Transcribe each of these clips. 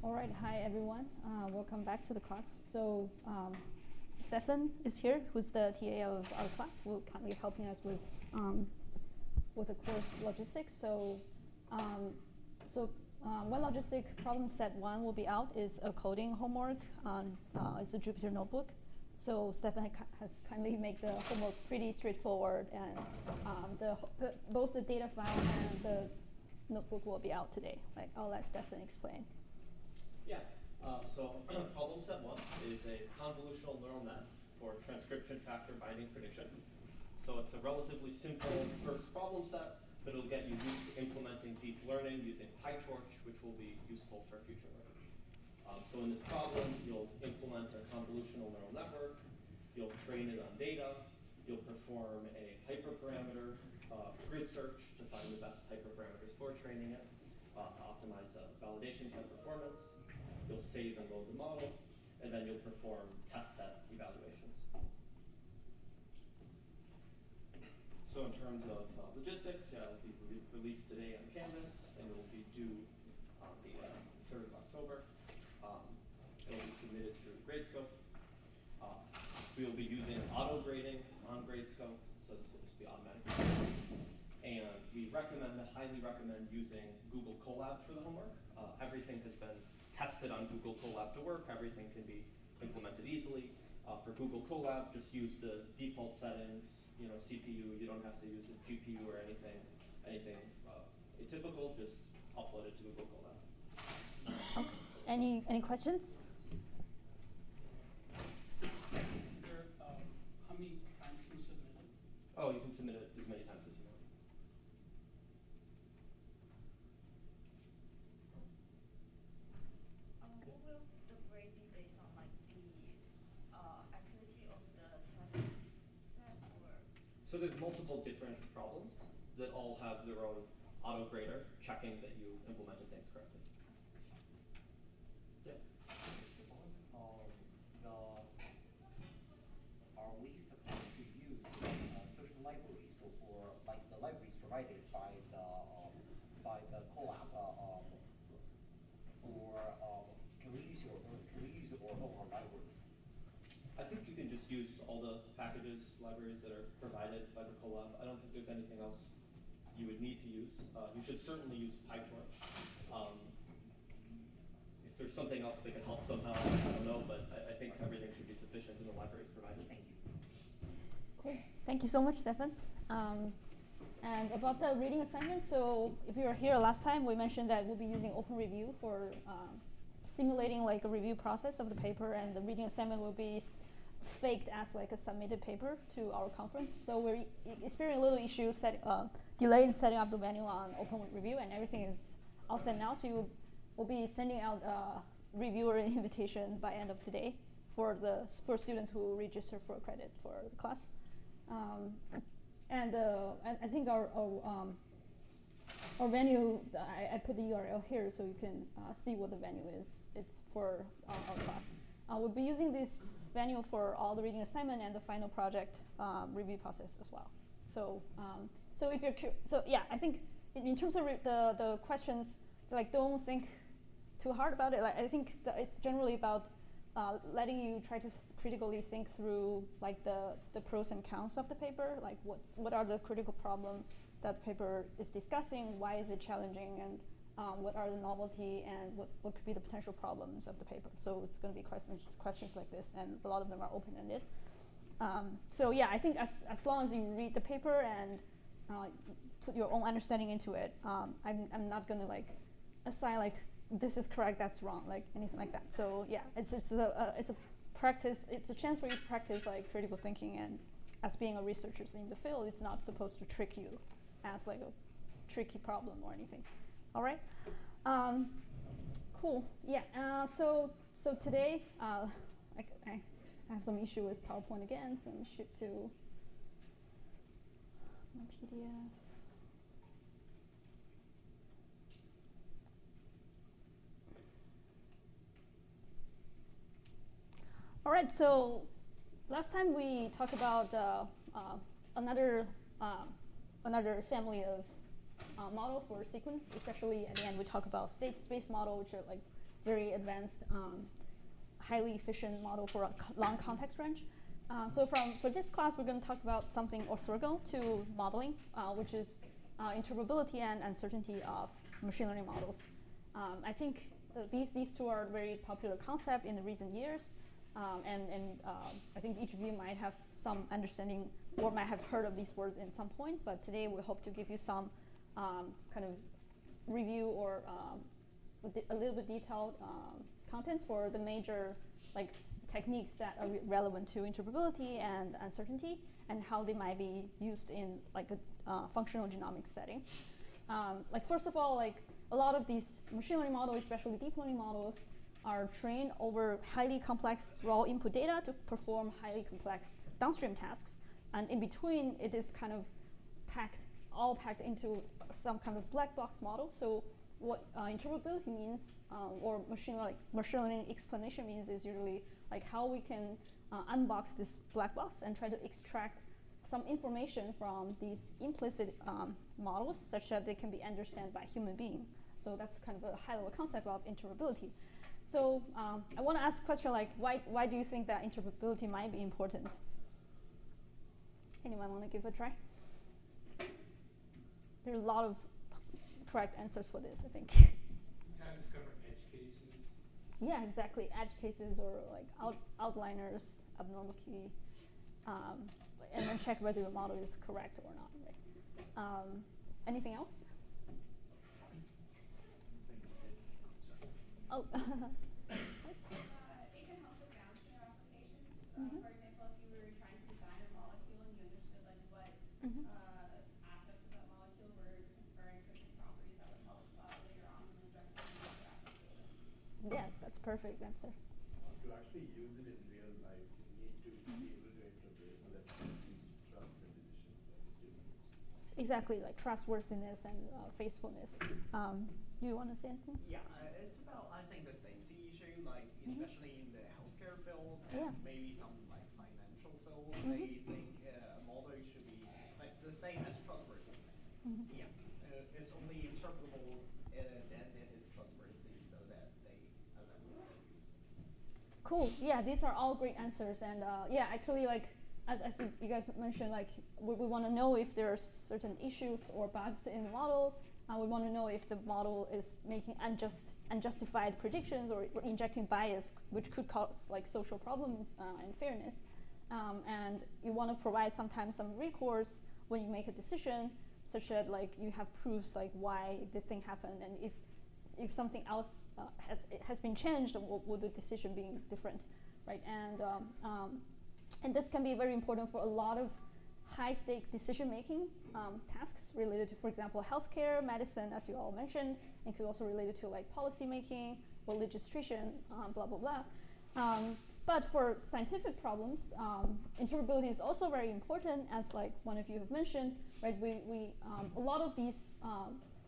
All right, hi everyone. Welcome back to the class. So Stefan is here, who's the TA of our class, will kind of helping us with the course logistics. So one logistic problem set 1 will be out is a coding homework. It's a Jupyter notebook. So Stefan has kindly made the homework pretty straightforward, and both the data file and the notebook will be out today. Like, I'll let Stefan explain. Yeah, so problem set 1 is a convolutional neural net for transcription factor binding prediction. So it's a relatively simple first problem set, but it'll get you used to implementing deep learning using PyTorch, which will be useful for future learning. So in this problem, you'll implement a convolutional neural network, you'll train it on data, you'll perform a hyperparameter grid search to find the best hyperparameters for training it, to optimize validation set performance. You'll save and load the model, and then you'll perform test set evaluations. So in terms of logistics, it'll be released today on Canvas, and it will be due on the 3rd of October. It'll be submitted through Gradescope. We will be using auto grading on Gradescope, so this will just be automatic. And we highly recommend using Google Colab for the homework. Everything has been tested on Google Colab to work. Everything can be implemented easily. For Google Colab, just use the default settings. CPU. You don't have to use a GPU or anything atypical. Just upload it to Google Colab. Okay. Any questions? Is there how many times can you submit it? Oh, you can submit it as many times as you want. What will the grade be based on, like the accuracy of the test set, or? So there's multiple different problems that all have their own auto grader checking that you implemented things correctly. Yeah. Are we supposed to use certain libraries, so for like the libraries provided by the Colab, or can we use our own libraries? I think you can just use all the packages, libraries that are provided by the Colab. I don't think there's anything else you would need to use. You should certainly use PyTorch. If there's something else that can help somehow, I don't know, but I think everything should be sufficient in the libraries provided. Thank you. Cool. Thank you so much, Stefan. And about the reading assignment, so if you were here last time, we mentioned that we'll be using OpenReview for simulating like a review process of the paper, and the reading assignment will be faked as like a submitted paper to our conference. So we're experiencing a little issue, delay in setting up the venue on OpenReview, and everything is all set now. So we'll be sending out a reviewer invitation by end of today for students who register for credit for the class. And I think our venue, I put the URL here so you can see what the venue is. It's for our class. We'll be using this venue for all the reading assignment and the final project review process as well. So if you're I think in terms of the questions, like, don't think too hard about it. Like, I think that it's generally about letting you try to critically think through like the pros and cons of the paper. Like, what are the critical problems that the paper is discussing? Why is it challenging? And what are the novelty, and what could be the potential problems of the paper? So it's going to be questions like this, and a lot of them are open-ended. So yeah, I think as long as you read the paper and put your own understanding into it, I'm not going to like assign like this is correct, that's wrong, like anything like that. So yeah, it's a practice. It's a chance for you to practice like critical thinking, and as being a researcher in the field, it's not supposed to trick you as like a tricky problem or anything. All right, cool. Yeah. So today, I have some issue with PowerPoint again, so I'm shift to my PDF. All right. So last time we talked about another family of model for sequence. Especially at the end, we talk about state space model, which are like very advanced, highly efficient model for a long context range. For this class, we're going to talk about something orthogonal to modeling, which is interpretability and uncertainty of machine learning models. I think these two are very popular concepts in the recent years, and I think each of you might have some understanding or might have heard of these words in some point, but today we hope to give you some kind of review or a little bit detailed contents for the major techniques that are relevant to interpretability and uncertainty, and how they might be used in a functional genomics setting. First of all, a lot of these machine learning models, especially deep learning models, are trained over highly complex raw input data to perform highly complex downstream tasks. And in between, it is kind of all packed into some kind of black box model. So what interpretability means, or machine learning explanation means, is usually how we can unbox this black box and try to extract some information from these implicit models such that they can be understood by human being. So that's kind of a high-level concept of interpretability. So I want to ask a question why do you think that interpretability might be important? Anyone want to give it a try? There are a lot of correct answers for this, I think. Kind of discover edge cases. Yeah, exactly. Edge cases or outliners, abnormal key, and then check whether the model is correct or not. Right? Anything else? Oh. It can help with downstream applications. For example, if you were trying to design a molecule and you understood what aspects of that molecule were conferring certain properties that would help later on in the direct applications. Yeah, that's a perfect answer. To actually use it in real life, you need to be able to interpret so that you trust the decisions that it gives. Exactly, trustworthiness and faithfulness. You want to say anything? Yeah, it's about, I think, the safety issue, especially in the healthcare field Yeah. and maybe some financial field. They think a model should be the same as trustworthy. Yeah, it's only interpretable, then it is trustworthy, so that they allow it. Cool. Yeah, these are all great answers, and yeah, actually, as you guys mentioned, we want to know if there are certain issues or bugs in the model. We want to know if the model is making unjustified predictions or injecting bias, which could cause social problems and fairness. And you want to provide sometimes some recourse when you make a decision, such that you have proofs why this thing happened, and if something else has been changed, would the decision be different, right? And this can be very important for a lot of high-stake decision-making tasks related to, for example, healthcare, medicine, as you all mentioned, and could also relate to policy-making or legislation, blah, blah, blah. But for scientific problems, interpretability is also very important, as one of you have mentioned, right? A lot of these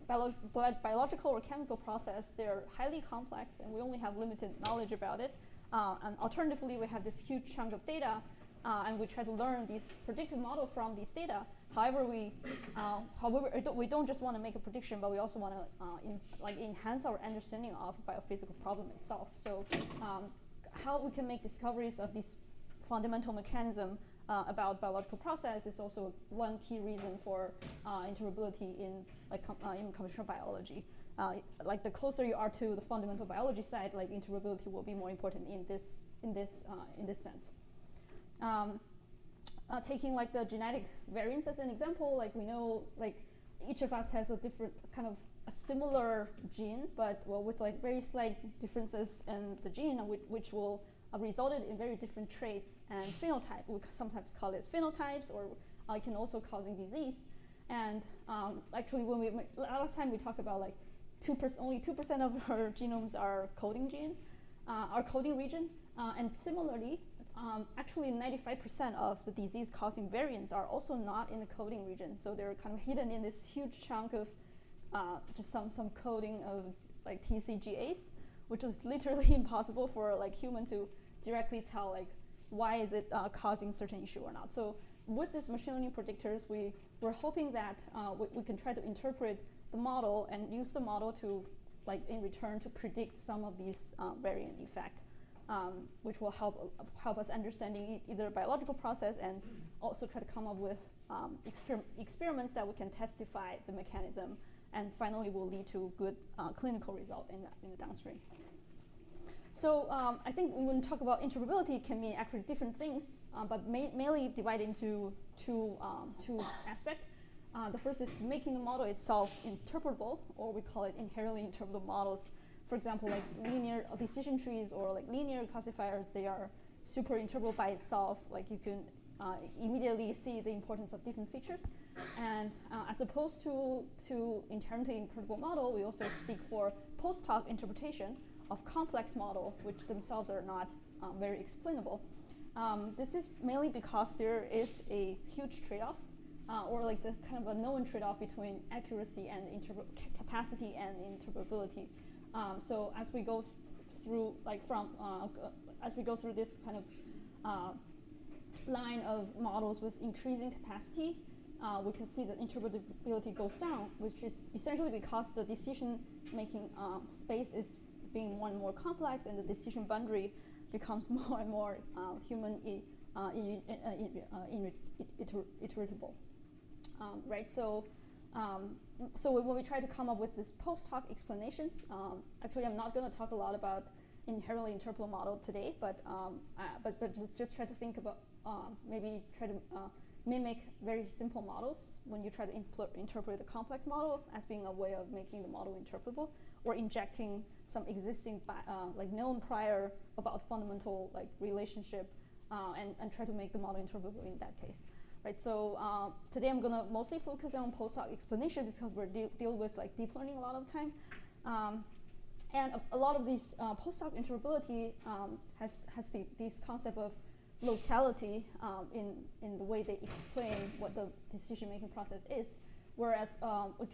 biological or chemical process, they're highly complex, and we only have limited knowledge about it. And alternatively, we have this huge chunk of data, and we try to learn these predictive model from these data. However, we don't just want to make a prediction, but we also want to enhance our understanding of biophysical problem itself. So, how we can make discoveries of these fundamental mechanism about biological process is also one key reason for interpretability in computational biology. The closer you are to the fundamental biology side, interpretability will be more important in this sense. Taking the genetic variants as an example, we know each of us has a different kind of a similar gene, but with very slight differences in the gene, which will resulted in very different traits and phenotype. We sometimes call it phenotypes, or can also causing disease. And actually, last time we talked about only 2% of our genomes are coding region, and similarly. Actually, 95% of the disease-causing variants are also not in the coding region, so they're kind of hidden in this huge chunk of just some coding of TCGAs, which is literally impossible for human to directly tell why is it causing certain issue or not. So with these machine learning predictors, we're hoping that we can try to interpret the model and use the model to like in return to predict some of these variant effect, which will help us understanding either biological process and also try to come up with experiments that we can testify the mechanism, and finally will lead to good clinical result in the downstream. So I think when we talk about interpretability, it can mean actually different things, but mainly divided into two aspects. The first is making the model itself interpretable, or we call it inherently interpretable models. For example, like linear decision trees or like linear classifiers, they are super interpretable by itself. Like you can immediately see the importance of different features. And as opposed to inherently interpretable model, we also seek for post hoc interpretation of complex model, which themselves are not very explainable. This is mainly because there is a huge trade-off, or like the kind of a known trade-off between accuracy and capacity and interpretability. So as we go through, like as we go through this kind of line of models with increasing capacity, we can see that interpretability goes down, which is essentially because the decision-making space is being more and more complex, and the decision boundary becomes more and more human iteratable. Right? So when we try to come up with this post hoc explanations, actually I'm not going to talk a lot about inherently interpretable model today, but just try to think about maybe try to mimic very simple models when you try to interpret the complex model as being a way of making the model interpretable, or injecting some existing like known prior about fundamental like relationship and try to make the model interpretable in that case. Right, so today I'm going to mostly focus on post hoc explanation because we're dealing with like deep learning a lot of the time. And a lot of these post hoc interpretability has this concept of locality in the way they explain what the decision-making process is. Whereas you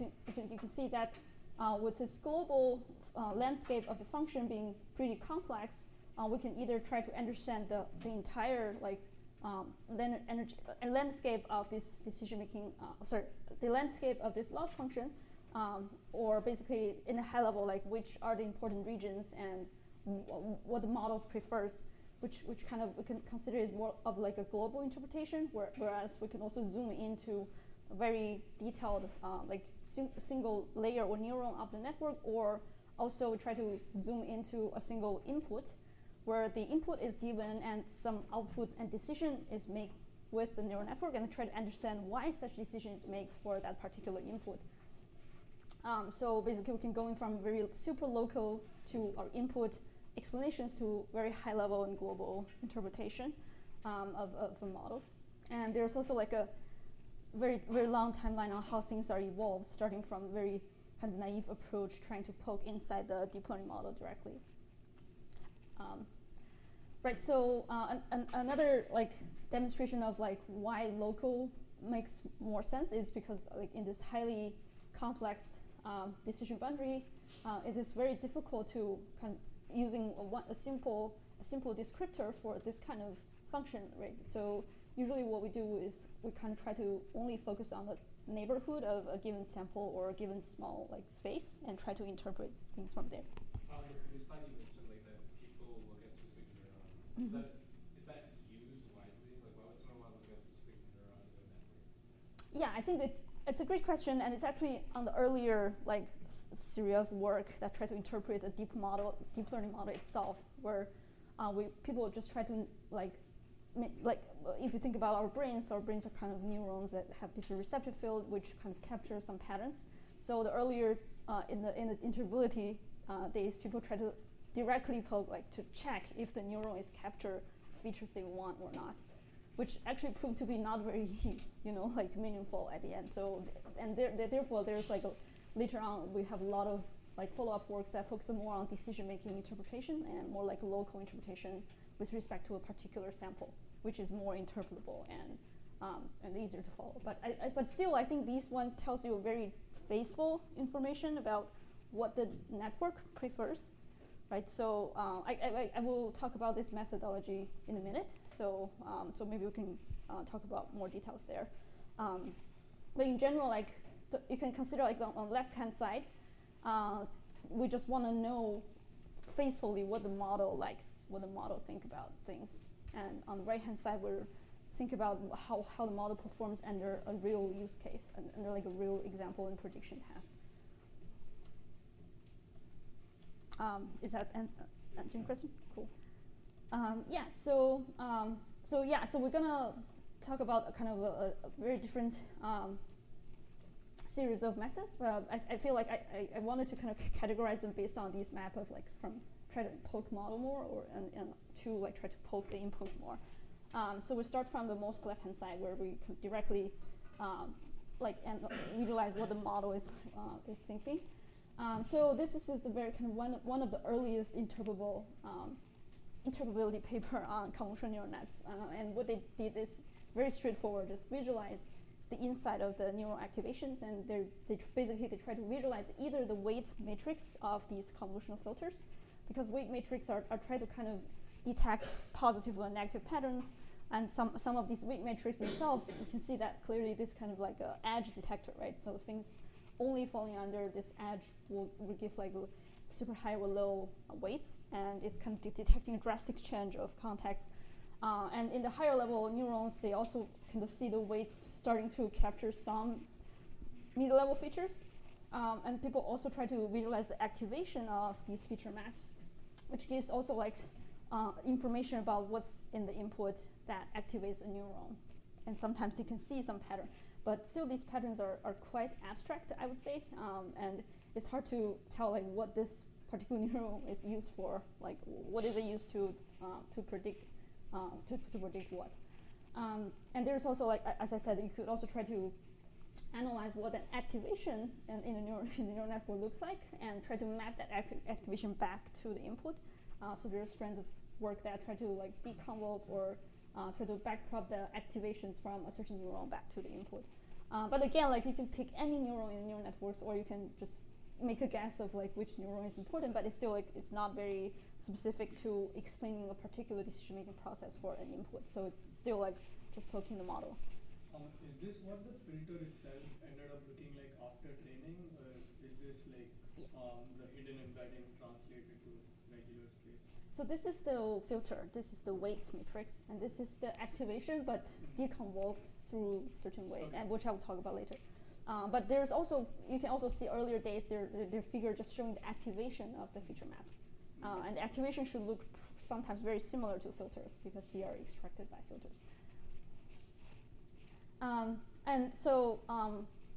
can see that with this global landscape of the function being pretty complex, we can either try to understand the entire like landscape of this decision-making, the landscape of this loss function, or basically in a high level, like which are the important regions and what the model prefers, which kind of we can consider is more of like a global interpretation, whereas we can also zoom into a very detailed like single layer or neuron of the network, or also try to zoom into a single input, where the input is given and some output and decision is made with the neural network, and try to understand why such decision is made for that particular input. So basically we can go in from very super local to our input explanations to very high level and global interpretation of the model. And there's also like a very, very long timeline on how things are evolved, starting from a very kind of naive approach, trying to poke inside the deep learning model directly. Right, so another like demonstration of like why local makes more sense is because like in this highly complex decision boundary, it is very difficult to kind of using a simple descriptor for this kind of function, right? So usually what we do is we kind of try to only focus on the neighborhood of a given sample or a given small like space and try to interpret things from there. The slide you mentioned, like that people look at specific neurons. Is that used widely? Like, why would someone look at specific neuron in a network? Yeah, I think it's a great question, and it's actually on the earlier like series of work that try to interpret a deep learning model itself, where people just try to like if you think about our brains are kind of neurons that have different receptor field, which kind of capture some patterns. So the earlier in the interpretability days, people try to directly poke like to check if the neuron is capture features they want or not, which actually proved to be not very like meaningful at the end. So and therefore there's like later on we have a lot of like follow-up works that focus more on decision-making interpretation and more like local interpretation with respect to a particular sample, which is more interpretable and easier to follow. But still, I think these ones tells you very faithful information about what the network prefers, right? So I will talk about this methodology in a minute. So maybe we can talk about more details there. But in general, like you can consider like on the left-hand side, we just want to know faithfully what the model likes, what the model think about things. And on the right-hand side, we're think about how the model performs under a real use case, under like a real example and prediction task. Is that answering your question? Cool. Yeah. So we're gonna talk about a kind of a very different series of methods. I feel like I wanted to kind of categorize them based on these map of like from try to poke model more or and to like try to poke the input more. So we start from the most left-hand side where we can directly visualize what the model is thinking. So this is the very kind of one of the earliest interpretability paper on convolutional neural nets. And what they did is very straightforward, just visualize the inside of the neural activations, and they try to visualize either the weight matrix of these convolutional filters, because weight matrix are trying to kind of detect positive or negative patterns, and some of these weight matrix themselves, you can see that clearly this kind of like a edge detector, right? So things only falling under this edge will give like a super high or low weight, and it's kind of detecting a drastic change of context. And in the higher level neurons, they also kind of see the weights starting to capture some mid-level features. And people also try to visualize the activation of these feature maps, which gives also like information about what's in the input that activates a neuron. And sometimes you can see some pattern. But still, these patterns are quite abstract, I would say. And it's hard to tell like what this particular neuron is used for. Like, what is it used to predict to predict what? And there's also, like as I said, you could also try to analyze what an activation in the neural network looks like, and try to map that activation back to the input. So there's strands of work that try to like deconvolve or try to backprop the activations from a certain neuron back to the input. But again, like you can pick any neuron in neural networks, or you can just make a guess of like which neuron is important, but it's still like it's not very specific to explaining a particular decision-making process for an input. So it's still like just poking the model. Is this what the filter itself ended up looking like after training, or is this like the hidden embedding translated to regular space? So this is the filter, this is the weight matrix, and this is the activation, but deconvolved through certain way, and which I will talk about later. But there's also, you can also see earlier days, their figure just showing the activation of the feature maps. And the activation should look sometimes very similar to filters because they are extracted by filters. And so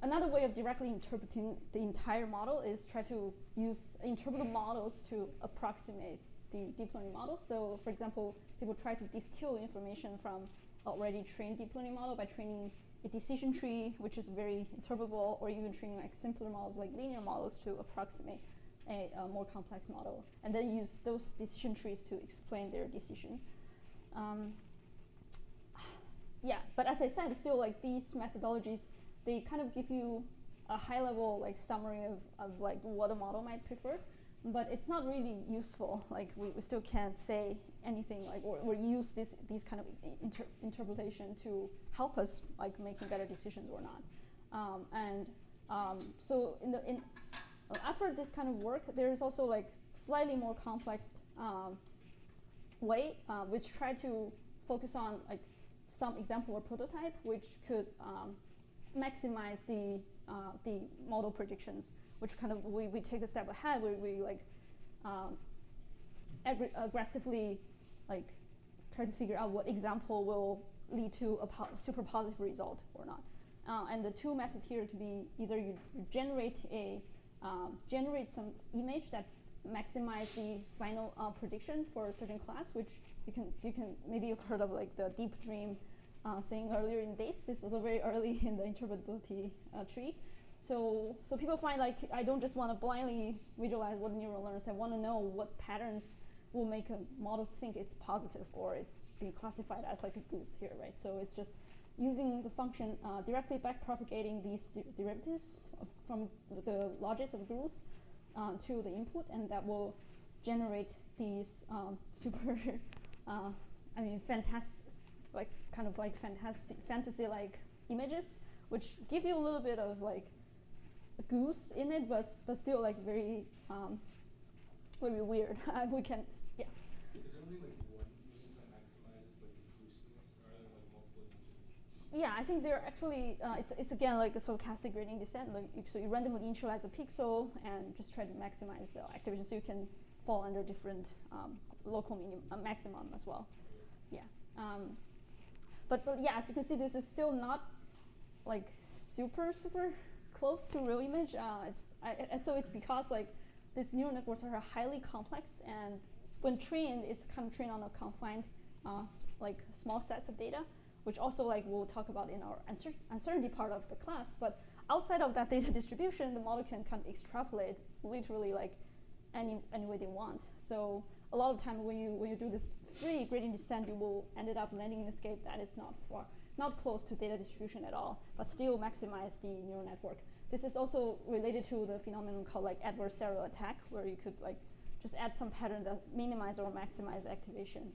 another way of directly interpreting the entire model is try to use interpretable models to approximate the deep learning model. So for example, people try to distill information from already trained deep learning model by training a decision tree, which is very interpretable, or even training like simpler models like linear models to approximate a more complex model, and then use those decision trees to explain their decision. Yeah, but as I said, still like these methodologies, they kind of give you a high level like summary of like what a model might prefer, but it's not really useful. Like we still can't say anything like or use these kind of interpretation to help us like making better decisions or not. So after this kind of work, there is also like slightly more complex way which try to focus on like some example or prototype which could maximize the model predictions, which kind of we take a step ahead where we like aggressively like try to figure out what example will lead to a super positive result or not. And the two methods here could be either you generate generate some image that maximize the final prediction for a certain class, which you can maybe you've heard of like the deep dream thing earlier in days. This is very early in the interpretability tree. So people find like I don't just want to blindly visualize what the neural learns. I want to know what patterns will make a model think it's positive or it's being classified as like a goose here, right? So it's just using the function directly backpropagating these derivatives from the logics of rules to the input, and that will generate these super, I mean, like kind of like fantasy-like images, which give you a little bit of like goose in it, but still like very very weird. We can yeah. Is there only like one image that maximizes like inclusiveness, or are there like multiple images? Yeah, I think they're actually, it's again like a stochastic gradient descent. Like so you randomly initialize a pixel and just try to maximize the activation so you can fall under different local maximum as well. Yeah. But yeah, as you can see, this is still not like super close to real image. So it's because like these neural networks are highly complex, and when trained, it's kind of trained on a confined like small sets of data, which also like we'll talk about in our uncertainty part of the class. But outside of that data distribution, the model can kind of extrapolate literally like any way they want. So a lot of time when you do this free gradient descent, you will ended up landing in a scape that is not close to data distribution at all, but still maximize the neural network. This is also related to the phenomenon called like adversarial attack, where you could like just add some pattern that minimize or maximize activation.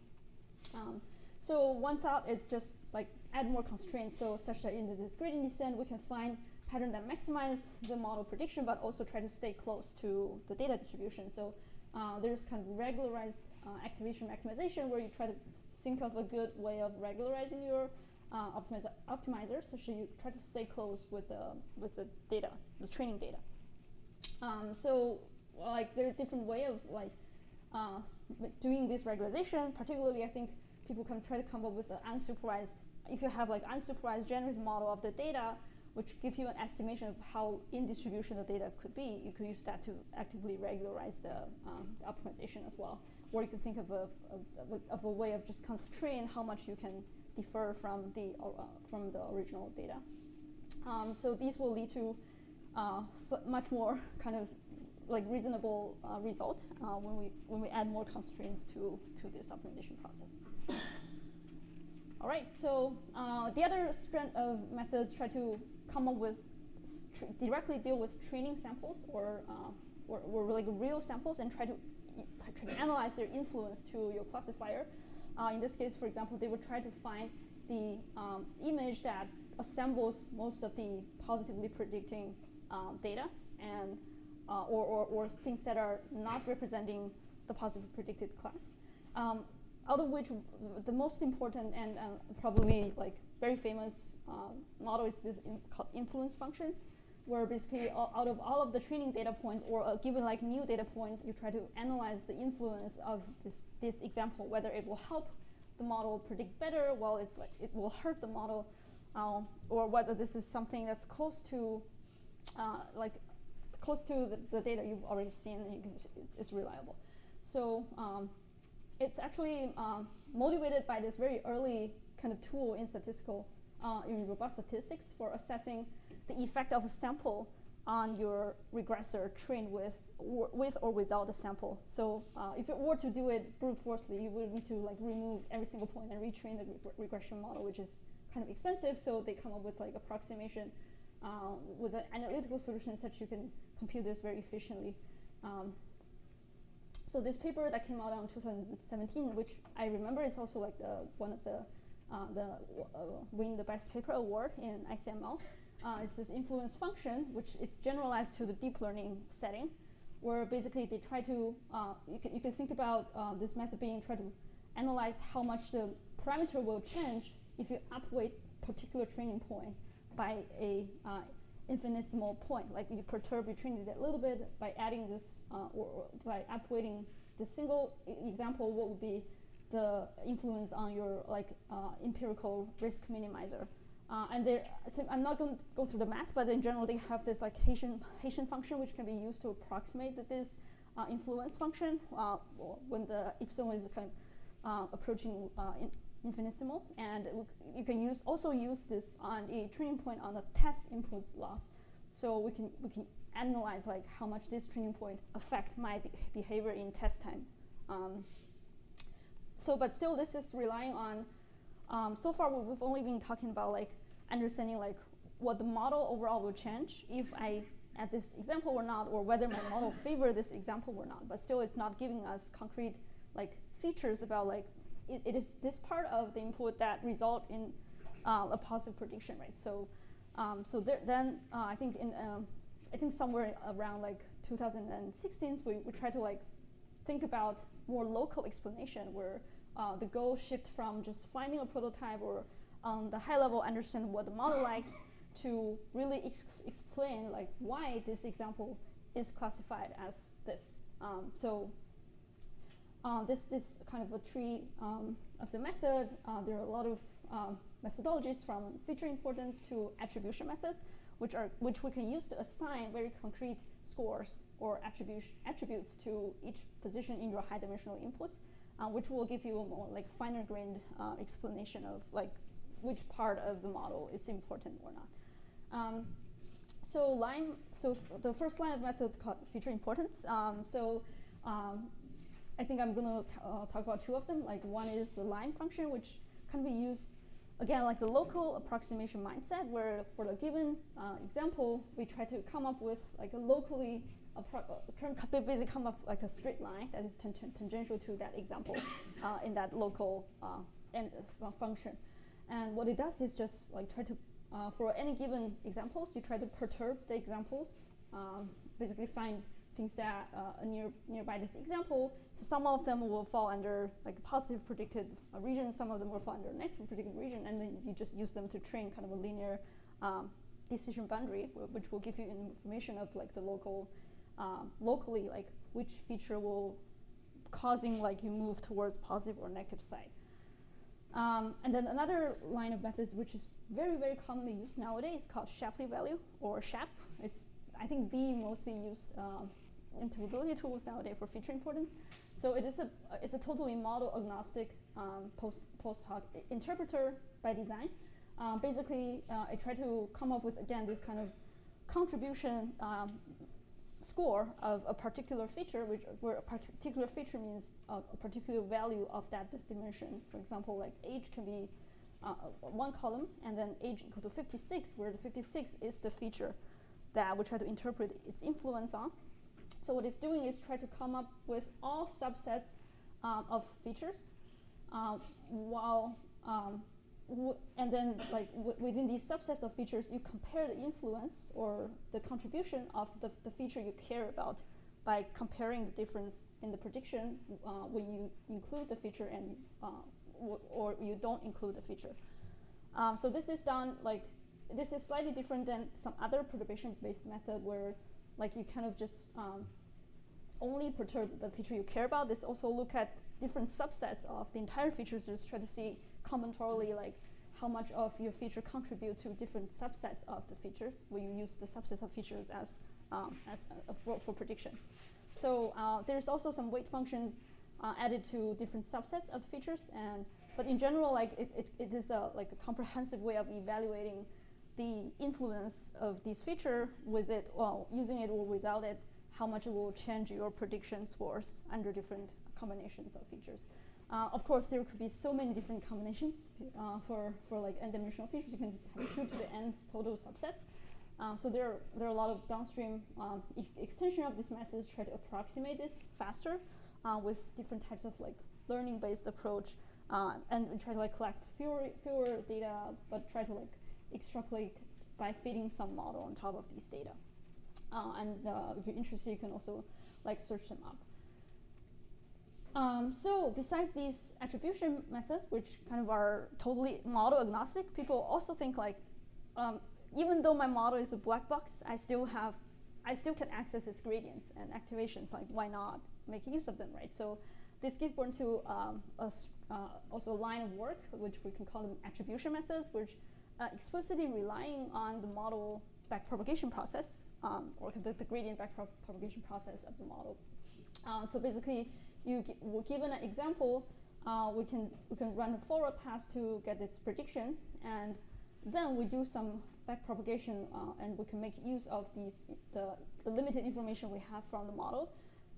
So one thought is just like add more constraints, so such that in this gradient descent we can find pattern that maximize the model prediction, but also try to stay close to the data distribution. So there's kind of regularized activation maximization, where you try to think of a good way of regularizing your optimizer, such that you try to stay close with the data, the training data. So like there are different way of like doing this regularization. Particularly, I think people can try to come up with an unsupervised. If you have like unsupervised generative model of the data, which gives you an estimation of how in distribution the data could be, you could use that to actively regularize the optimization as well. Or you could think of a way of just constrain how much you can defer from the original data. So these will lead to much more kind of like reasonable result when we add more constraints to this optimization process. All right, so the other strand of methods try to come up with directly deal with training samples or like real samples and try to analyze their influence to your classifier. In this case, for example, they would try to find the image that assembles most of the positively predicting data, and or things that are not representing the positively predicted class. Out of which the most important and probably like very famous model is this called influence function, where basically out of all of the training data points or given like new data points, you try to analyze the influence of this example, whether it will help the model predict better, while it's like it will hurt the model, or whether this is something that's close to the data you've already seen, and you can it's reliable. So it's actually motivated by this very early kind of tool in statistical, in robust statistics for assessing the effect of a sample on your regressor trained with or without the sample. So if it were to do it brute forcefully, you would need to like remove every single point and retrain the regression model, which is kind of expensive. So they come up with like approximation with an analytical solution such you can compute this very efficiently. So this paper that came out in 2017, which I remember is also like one of the win the best paper award in ICML, is this influence function, which is generalized to the deep learning setting, where basically they try to you can think about this method being try to analyze how much the parameter will change if you upweight particular training point by a infinitesimal point. Like you perturb your training a little bit by adding this or by upweighting the single example, what would be the influence on your like empirical risk minimizer. And so I'm not going to go through the math, but in general they have this like Hessian function which can be used to approximate this influence function when the epsilon is kind of approaching infinitesimal, and you can also use this on a training point on the test inputs loss. So we can analyze like how much this training point affect my behavior in test time. But still this is relying on, so far we've only been talking about like understanding like what the model overall will change if I add this example or not, or whether my model favor this example or not. But still it's not giving us concrete like features about like it is this part of the input that result in a positive prediction, right? So, then I think I think somewhere around like 2016, we try to like think about more local explanation where the goal shift from just finding a prototype or on the high level understand what the model likes to really explain like why this example is classified as this. This kind of a tree of the method. There are a lot of methodologies from feature importance to attribution methods, which we can use to assign very concrete scores or attributes to each position in your high dimensional inputs, which will give you a more like finer grained explanation of like which part of the model is important or not. So the first line of method called feature importance. I think I'm going to talk about two of them. Like one is the line function, which can be used, again, like the local approximation mindset, where for the given example, we try to come up with like a locally, basically come up like a straight line that is tangential to that example in that local function. And what it does is just like try to, for any given examples, you try to perturb the examples, basically find things that are nearby this example. So some of them will fall under like the positive predicted region, some of them will fall under negative predicted region, and then you just use them to train kind of a linear decision boundary, which will give you information of like the locally like which feature will causing like you move towards positive or negative side. And then another line of methods which is very, very commonly used nowadays called Shapley value, or SHAP. It's, I think, the mostly used interpretability tools nowadays for feature importance. So it's a totally model agnostic post hoc interpreter by design. Basically, I try to come up with, again, this kind of contribution score of a particular feature, where a particular feature means a particular value of that dimension. For example, like age can be one column, and then age equal to 56, where the 56 is the feature that we try to interpret its influence on. So what it's doing is try to come up with all subsets of features, and then like within these subsets of features, you compare the influence or the contribution of the feature you care about by comparing the difference in the prediction when you include the feature and or you don't include the feature. So this is done like, this is slightly different than some other perturbation-based method where like you kind of just only perturb the feature you care about. This also look at different subsets of the entire features, just try to see combinatorially like how much of your feature contribute to different subsets of the features, where you use the subsets of features as for prediction. So there's also some weight functions added to different subsets of the features, but in general, like it is like a comprehensive way of evaluating the influence of this feature with it, well, using it or without it, how much it will change your prediction scores under different combinations of features. Of course, there could be so many different combinations for like n-dimensional features. You can have 2 to the n total subsets. So there are a lot of downstream extension of these methods try to approximate this faster with different types of like learning-based approach, and we try to like collect fewer data, but try to like extrapolate by fitting some model on top of these data. And if you're interested, you can also like search them up. So besides these attribution methods, which kind of are totally model agnostic, people also think like, even though my model is a black box, I still can access its gradients and activations. Like, why not make use of them, right? So this gives birth to also a line of work, which we can call them attribution methods, which explicitly relying on the model backpropagation process, or the gradient backpropagation process of the model. So basically, we're given an example, we can run a forward pass to get its prediction, and then we do some backpropagation, and we can make use of the limited information we have from the model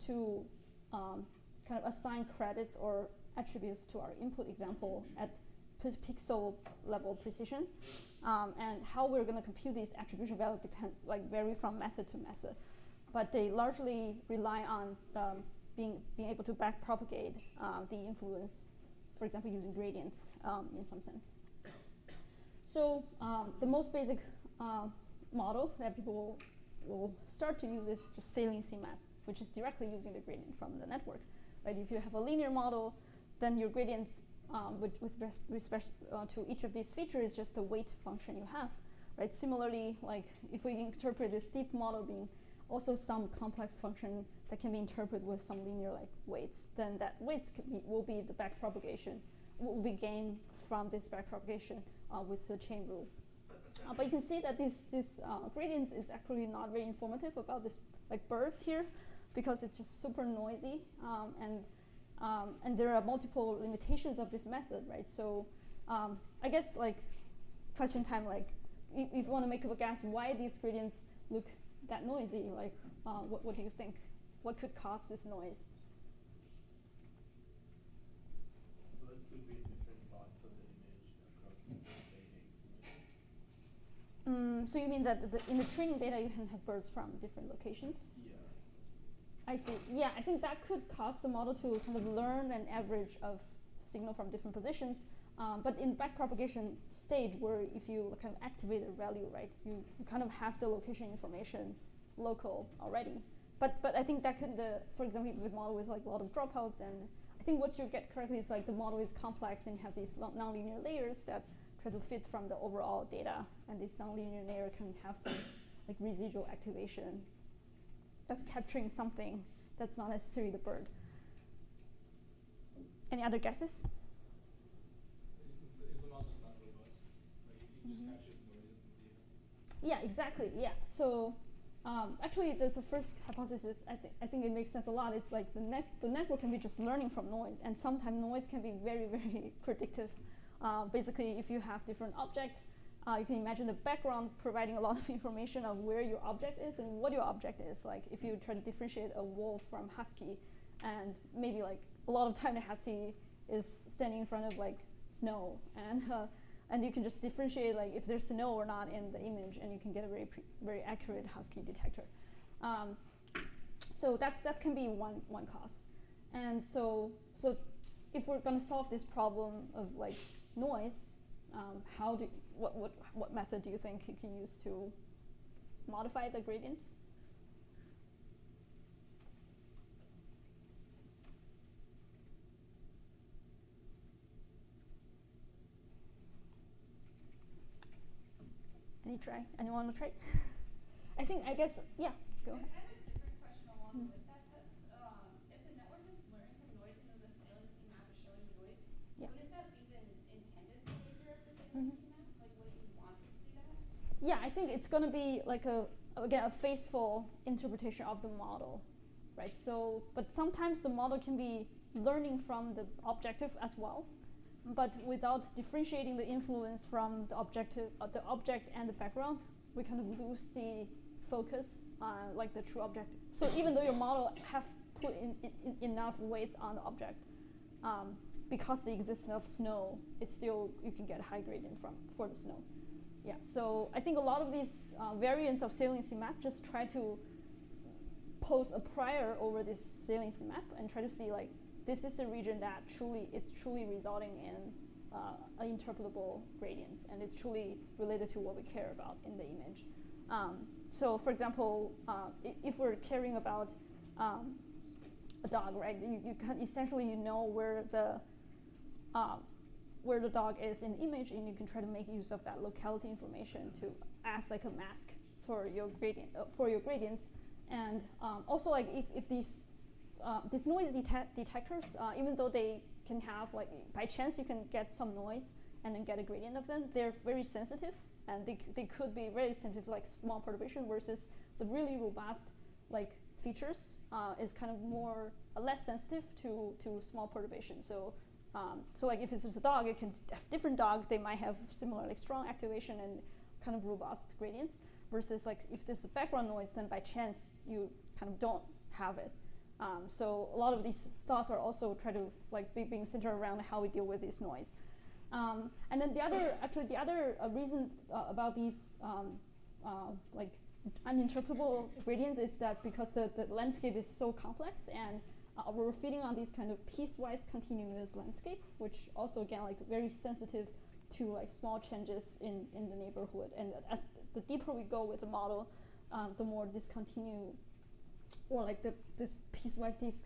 to kind of assign credits or attributes to our input example at pixel level precision. And how we're going to compute these attribution values depends, like, vary from method to method, but they largely rely on being able to backpropagate the influence, for example, using gradients in some sense. So the most basic model that people we'll start to use is just saliency map, which is directly using the gradient from the network, right? If you have a linear model, then your gradients with respect to each of these features is just a weight function you have, right? Similarly, like if we interpret this deep model being also some complex function that can be interpreted with some linear like weights, then that weights will be the back propagation, will be gained from this back propagation with the chain rule. But you can see that this gradients is actually not very informative about this like birds here, because it's just super noisy, and there are multiple limitations of this method, right? So I guess like question time, like if you want to make a guess why these gradients look that noisy, like what do you think? What could cause this noise? Birds could be in different parts of the image across different training images. So you mean that in the training data you can have birds from different locations? Yes. I see. Yeah, I think that could cause the model to kind of learn an average of signal from different positions. But in backpropagation stage, where if you kind of activate a value, right, you kind of have the location information local already. But I think that could, for example, with model with like a lot of dropouts, and I think what you get correctly is like the model is complex and you have these nonlinear layers that try to fit from the overall data, and this nonlinear layer can have some like residual activation that's capturing something that's not necessarily the bird. Any other guesses? Is the model just not robust? Like you just capture the noise in the data? Yeah, exactly. Yeah. So actually, the first hypothesis, I think it makes sense a lot. It's like the network can be just learning from noise, and sometimes noise can be very, very predictive. Basically, if you have different objects, you can imagine the background providing a lot of information of where your object is and what your object is. Like if you try to differentiate a wolf from husky, and maybe like a lot of time the husky is standing in front of like snow, and you can just differentiate like if there's snow or not in the image, and you can get a very accurate husky detector. So that can be one cause. And so if we're going to solve this problem of like noise, what method do you think you can use to modify the gradients? Any try? Anyone want to try? I guess, yeah, go ahead. I have a different question along with that. If the network is learning from noise and then the saliency map is showing noise, Yeah. wouldn't that be the intended behavior of the saliency map? Like, wouldn't you want it to do that? Yeah, I think it's going to be like a faithful interpretation of the model, right? So, but sometimes the model can be learning from the objective as well, but without differentiating the influence from the object and the background, we kind of lose the focus on like the true object. So even though your model have put in enough weights on the object, because the existence of snow, it's still, you can get a high gradient for the snow. Yeah, so I think a lot of these variants of saliency map just try to pose a prior over this saliency map and try to see like, this is the region that it's truly resulting in interpretable gradients, and it's truly related to what we care about in the image. So for example, if we're caring about a dog, right, you can essentially know where the dog is in the image, and you can try to make use of that locality information to ask like a mask for your gradients. And also like if these noise detectors, even though they can have like by chance you can get some noise and then get a gradient of them, they're very sensitive, and they could be very sensitive like small perturbation, versus the really robust like features is kind of more less sensitive to small perturbation. So like if it's just a dog, it can have different dogs, they might have similar like strong activation and kind of robust gradients, versus like if there's a background noise, then by chance you kind of don't have it. So a lot of these thoughts are also try to like being centered around how we deal with this noise. And then the other reason about these like uninterpretable gradients is that because the landscape is so complex, and we're feeding on these kind of piecewise continuous landscape, which also again like very sensitive to like small changes in the neighborhood. And as the deeper we go with the model, the more discontinued, or like this piecewise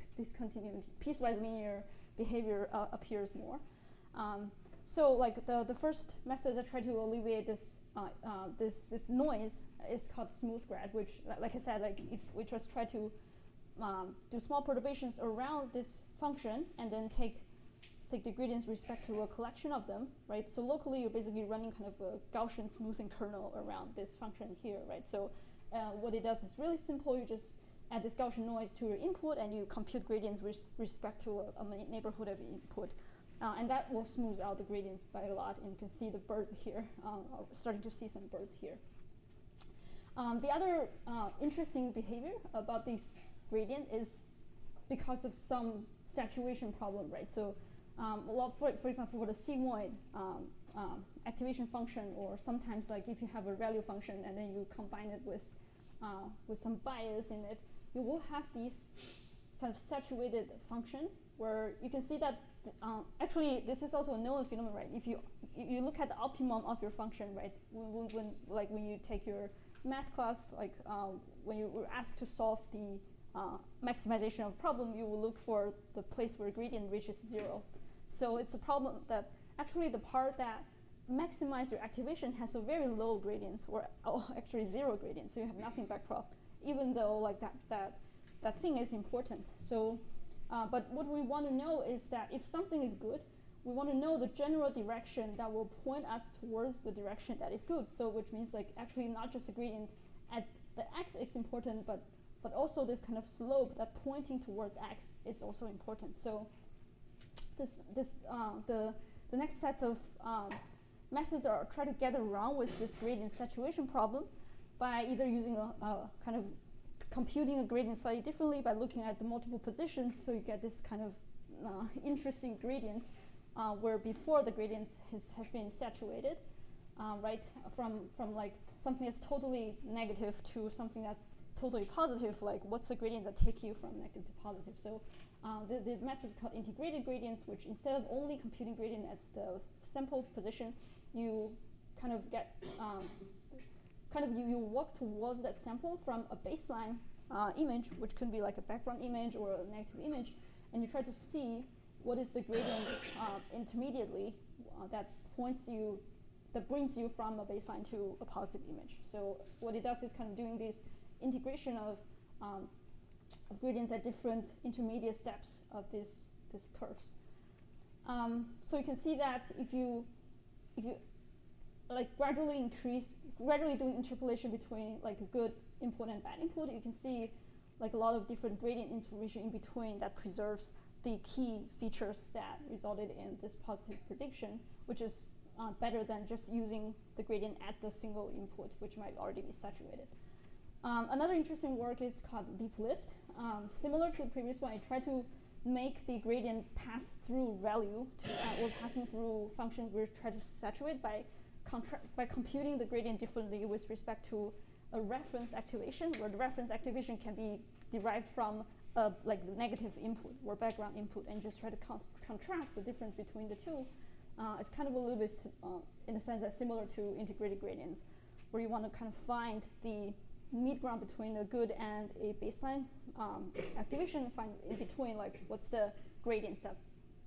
linear behavior appears more. So like the first method that try to alleviate this this noise is called smooth grad, which, like I said, like if we just try to do small perturbations around this function and then take the gradients with respect to a collection of them, right? So locally, you're basically running kind of a Gaussian smoothing kernel around this function here, right? So what it does is really simple. You just add this Gaussian noise to your input, and you compute gradients with respect to a neighborhood of input. And that will smooth out the gradients by a lot, and you can see the birds here, starting to see some birds here. The other interesting behavior about this gradient is because of some saturation problem, right? So for example, for the sigmoid activation function, or sometimes like if you have a ReLU function and then you combine it with some bias in it, you will have these kind of saturated function where you can see that actually this is also a known phenomenon, right? If you look at the optimum of your function, right? When you take your math class, like when you were asked to solve the maximization of problem, you will look for the place where gradient reaches 0. So it's a problem that actually the part that maximize your activation has a very low gradient, or actually 0 gradient, so you have nothing backprop, even though like that thing is important. So, but what we want to know is that if something is good, we want to know the general direction that will point us towards the direction that is good. So which means like actually not just a gradient at the x is important, but also this kind of slope that pointing towards x is also important. So the next sets of methods are try to get around with this gradient saturation problem by either using a kind of computing a gradient slightly differently by looking at the multiple positions, so you get this kind of interesting gradient where before the gradient has been saturated, right, from like something that's totally negative to something that's totally positive, like what's the gradient that take you from negative to positive. So the method is called integrated gradients, which instead of only computing gradient at the sample position, you kind of get you walk towards that sample from a baseline image, which can be like a background image or a negative image, and you try to see what is the gradient intermediately that brings you from a baseline to a positive image. So what it does is kind of doing this integration of gradients at different intermediate steps of these curves. So you can see that if you like gradually doing interpolation between like a good input and bad input, you can see like a lot of different gradient information in between that preserves the key features that resulted in this positive prediction, which is better than just using the gradient at the single input, which might already be saturated. Another interesting work is called deep lift. Similar to the previous one, I tried to make the gradient pass through value or passing through functions we try to saturate by computing the gradient differently with respect to a reference activation, where the reference activation can be derived from like the negative input or background input, and just try to contrast the difference between the two. It's kind of a little bit, in a sense, that's similar to integrated gradients, where you want to kind of find the mid-ground between a good and a baseline activation, find in between like what's the gradients that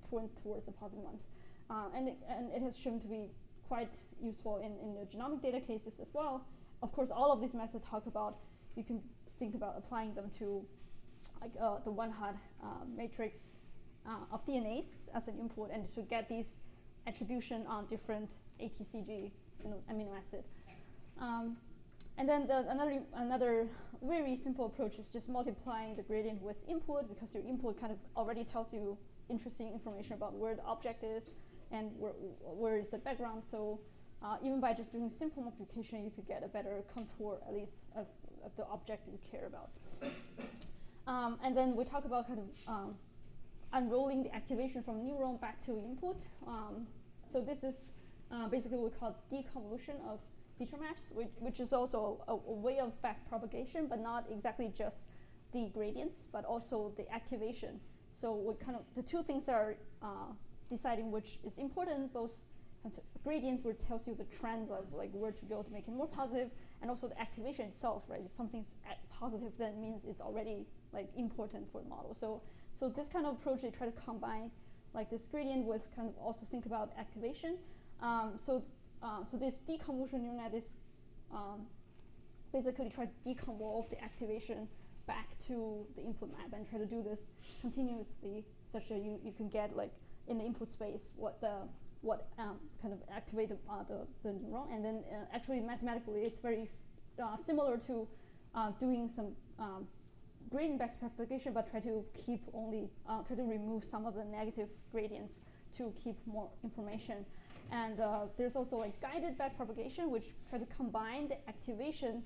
point towards the positive ones. And it has shown to be quite useful in the genomic data cases as well. Of course, all of these methods talk about, you can think about applying them to like the one-hot matrix of DNAs as an input, and to get these attribution on different ATCG amino acid. And then another very simple approach is just multiplying the gradient with input, because your input kind of already tells you interesting information about where the object is and where is the background. So even by just doing simple multiplication, you could get a better contour, at least, of the object you care about. And then we talk about kind of unrolling the activation from neuron back to input. So this is basically what we call deconvolution of feature maps, which is also a way of back propagation, but not exactly just the gradients, but also the activation. So what kind of the two things are deciding which is important, both gradients, which tells you the trends of like where to go to make it more positive, and also the activation itself, right? If something's positive, then means it's already like important for the model. So this kind of approach, they try to combine like this gradient with kind of also think about activation. So this deconvolutional neural net is basically try to deconvolve the activation back to the input map and try to do this continuously, such that you can get like in the input space what kind of activate the neuron, and then actually mathematically it's very similar to doing some gradient backpropagation, but try to keep only try to remove some of the negative gradients to keep more information. And there's also like guided backpropagation, which try to combine the activation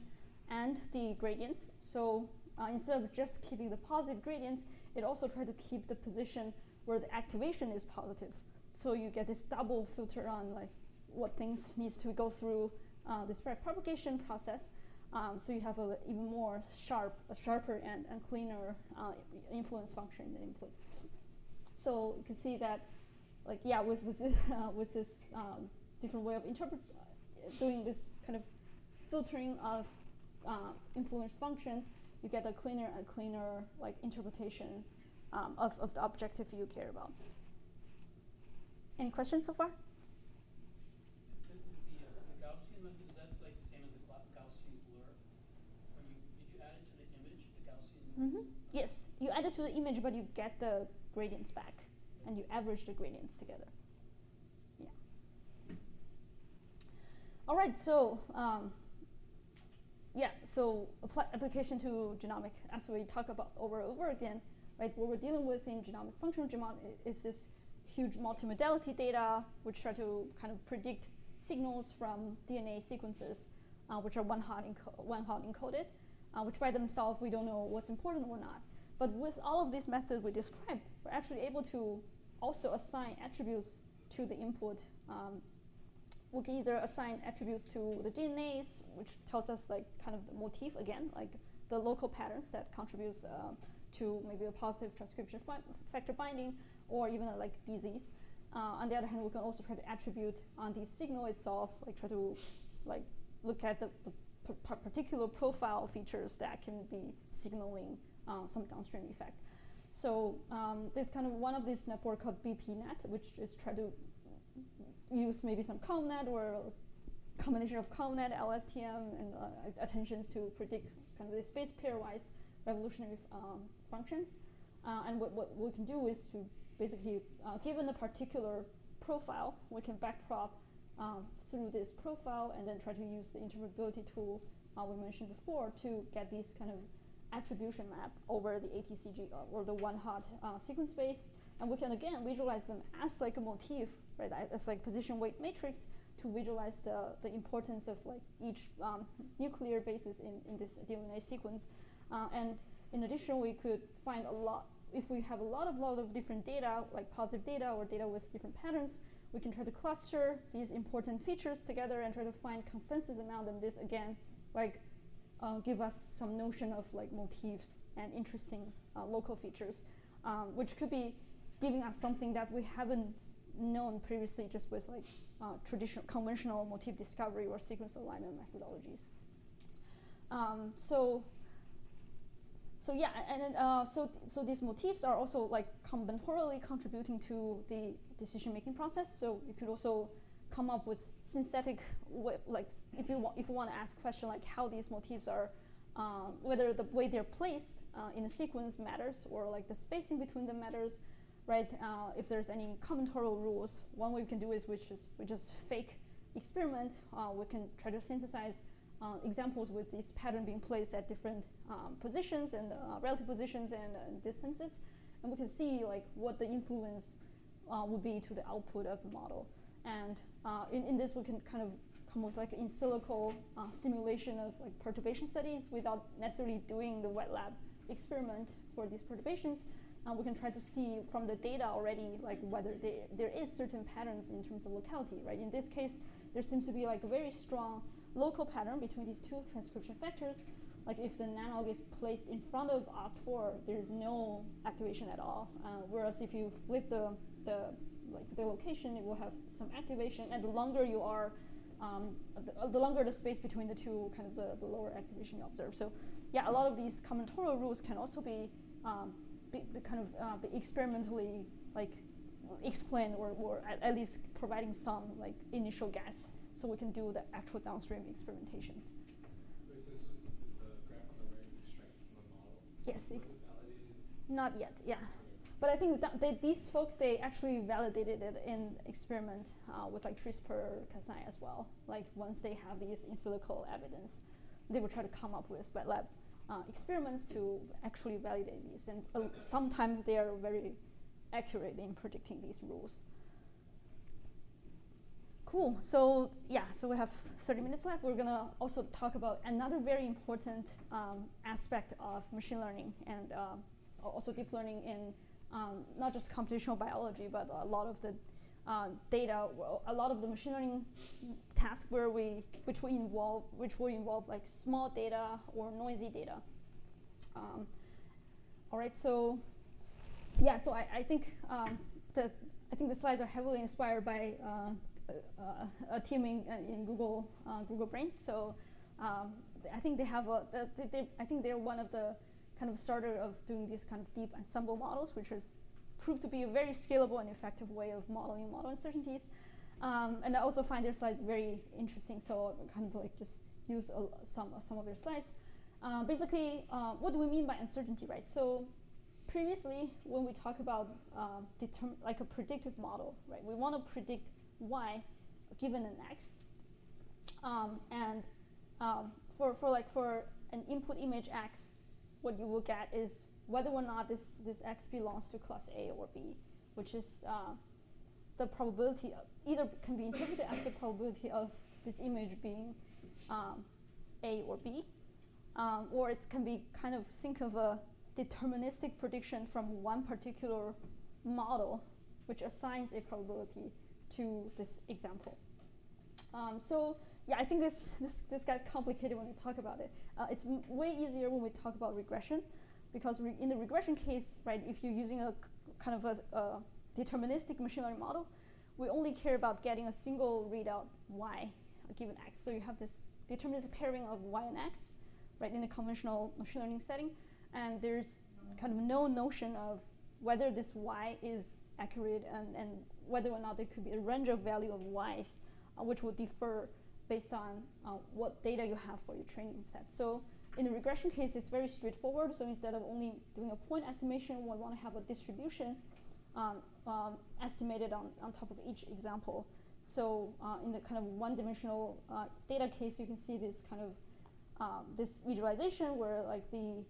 and the gradients. So instead of just keeping the positive gradients, it also try to keep the position where the activation is positive. So you get this double filter on like what things needs to go through this backpropagation process. So you have a even more sharper and cleaner influence function in the input. So you can see that, like with this, with this different way of doing this kind of filtering of influence function, you get a cleaner and cleaner like interpretation of the objective you care about. Any questions so far? The Gaussian method, is that like the same as the Gaussian blur? Or did you add it to the image, the Gaussian? Yes, you add it to the image, but you get the gradients back, and you average the gradients together. Yeah. All right, so so application to genomic, as we talk about over and over again, right? What we're dealing with in genomic functional genomics is this huge multimodality data, which try to kind of predict signals from DNA sequences, which are one hot encoded, which by themselves we don't know what's important or not. But with all of these methods we described, we're actually able to also assign attributes to the input. We can either assign attributes to the DNAs, which tells us like kind of the motif again, like the local patterns that contributes to maybe a positive transcription factor binding, or even like disease. On the other hand, we can also try to attribute on the signal itself, like try to like look at the particular profile features that can be signaling some downstream effect. So there's kind of one of these network called BPNet, which is try to use maybe some COMNet or a combination of COMNet, LSTM, and attentions to predict kind of the space pairwise revolutionary functions. And what we can do is to basically, given a particular profile, we can backprop through this profile and then try to use the interpretability tool we mentioned before to get these kind of attribution map over the ATCG or the one hot sequence space. And we can again visualize them as like a motif, right? As like position weight matrix to visualize the importance of like each nuclear basis in this DNA sequence. And in addition, we could find a lot, if we have a lot of different data, like positive data or data with different patterns, we can try to cluster these important features together and try to find consensus among them. This again, like give us some notion of like motifs and interesting local features, which could be giving us something that we haven't known previously just with like traditional conventional motif discovery or sequence alignment methodologies. So yeah, and then, so these motifs are also like combinatorially contributing to the decision-making process. So you could also come up with synthetic, like if you want to ask a question like how these motifs are, whether the way they're placed in a sequence matters or like the spacing between them matters, right? If there's any combinatorial rules, one way we can do is we just fake experiment. We can try to synthesize examples with this pattern being placed at different positions and relative positions and distances, and we can see like what the influence would be to the output of the model. And in this, we can kind of come with like an in silico simulation of like perturbation studies without necessarily doing the wet lab experiment for these perturbations. We can try to see from the data already like whether there is certain patterns in terms of locality, right? In this case, there seems to be like a very strong local pattern between these two transcription factors. Like if the nanog is placed in front of OCT4, there is no activation at all. Whereas if you flip the like the location, it will have some activation, and the longer you are, the longer the space between the two, kind of the lower activation you observe. So yeah, a lot of these combinatorial rules can also be be experimentally like explained, or at least providing some like initial guess, so we can do the actual downstream experimentations. So is this the graph on the right is extracted from a model? Yes. Was it validated? Not yet, yeah. But I think these folks, they actually validated it in experiment with like CRISPR-Cas9 as well. Like once they have these in silico evidence, they will try to come up with wet lab experiments to actually validate these. And sometimes they are very accurate in predicting these rules. Cool, so yeah, so we have 30 minutes left. We're gonna also talk about another very important aspect of machine learning and also deep learning in not just computational biology, but a lot of the data, a lot of the machine learning tasks which will involve like small data or noisy data. All right, so yeah, so I think the slides are heavily inspired by a team in Google Brain. So I think they have I think they're one of the kind of starter of doing these kind of deep ensemble models, which has proved to be a very scalable and effective way of modeling model uncertainties. And I also find their slides very interesting, so I'll kind of like just use some of their slides. Basically, what do we mean by uncertainty, right? So previously, when we talk about like a predictive model, right, we want to predict y given an x, and for an input image x, what you will get is whether or not this x belongs to class A or B, which is the probability of, either can be interpreted as the probability of this image being A or B, or it can be kind of think of a deterministic prediction from one particular model, which assigns a probability to this example. So yeah, I think this got complicated when we talk about it. It's way easier when we talk about regression, because in the regression case, right, if you're using a kind of a deterministic machine learning model, we only care about getting a single readout y given x. So you have this deterministic pairing of y and x, right, in a conventional machine learning setting, and there's kind of no notion of whether this y is accurate and whether or not there could be a range of value of y's, which will differ based on what data you have for your training set. So in the regression case, it's very straightforward. So instead of only doing a point estimation, we want to have a distribution estimated on top of each example. So in the kind of one-dimensional data case, you can see this kind of this visualization where like the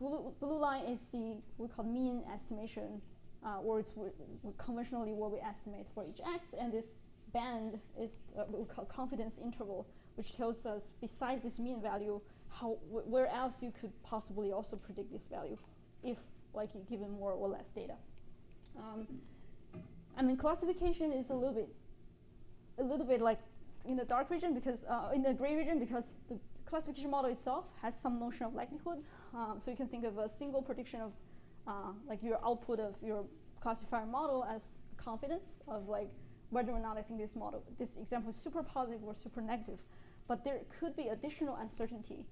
blue line is we call mean estimation, or it's conventionally what we estimate for each x, and this band is what we call confidence interval, which tells us besides this mean value, where else you could possibly also predict this value, if like you given more or less data. And then classification is a little bit like in the dark region, because in the gray region, because the classification model itself has some notion of likelihood. So you can think of a single prediction of like your output of your classifier model as confidence of like whether or not I think this example is super positive or super negative. But there could be additional uncertainty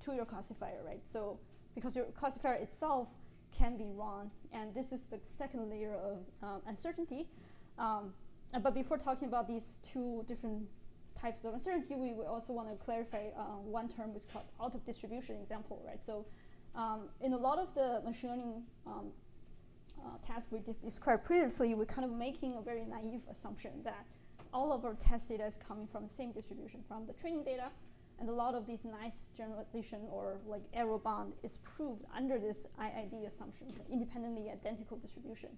to your classifier, right? So because your classifier itself can be wrong, and this is the second layer of uncertainty. But before talking about these two different types of uncertainty, we also want to clarify one term which is called out of distribution example, right? So in a lot of the machine learning tasks we described previously, we're kind of making a very naive assumption that all of our test data is coming from the same distribution, from the training data, and a lot of these nice generalization or like error bound is proved under this IID assumption, independently identical distribution.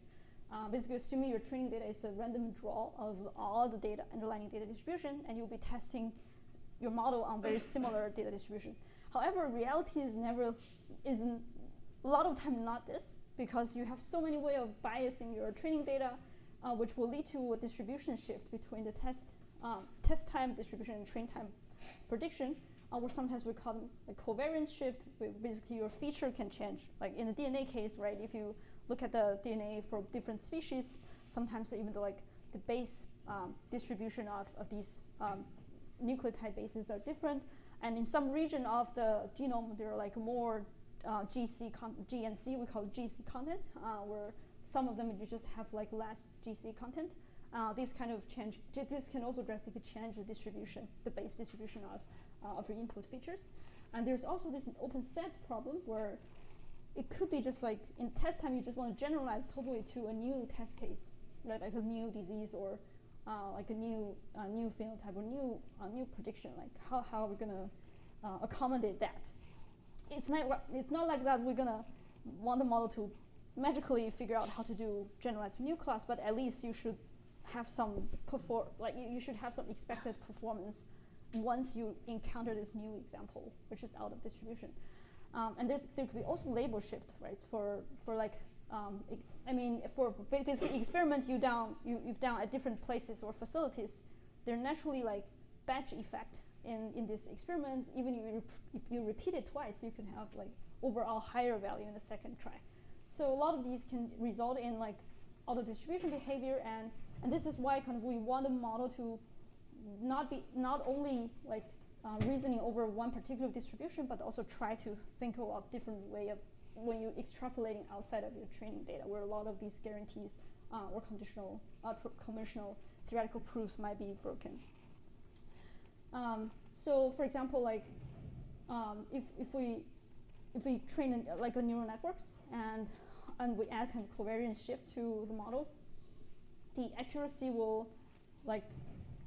Basically assuming your training data is a random draw of all the data, underlying data distribution, and you'll be testing your model on very similar data distribution. However, reality isn't a lot of time not this, because you have so many ways of biasing your training data, which will lead to a distribution shift between the test time distribution and train time prediction, or sometimes we call them a covariance shift, where basically your feature can change. Like in the DNA case, right, if you look at the DNA for different species, sometimes even the base distribution of these nucleotide bases are different. And in some region of the genome, there are like more G and C, we call it GC content, where some of them you just have like less GC content. This kind of change, this can also drastically change the distribution, the base distribution of your input features. And there's also this open set problem where it could be just like in test time, you just want to generalize totally to a new test case, right? Like a new disease or like a new phenotype or new prediction. Like how are we gonna accommodate that? It's not like that we're gonna want the model to magically figure out how to do generalized new class, but at least you should have some you should have some expected performance once you encounter this new example, which is out of distribution. And there could be also label shift, right? For like, for basically experiment you've done at different places or facilities, there naturally like batch effect in this experiment. Even if you repeat it twice, you can have like overall higher value in the second try. So a lot of these can result in like auto distribution behavior, and this is why kind of we want a model to not only like reasoning over one particular distribution, but also try to think of different way of when you're extrapolating outside of your training data, where a lot of these guarantees or conventional theoretical proofs might be broken. So, for example, like if we train like a neural networks and we add kind of covariance shift to the model, the accuracy will like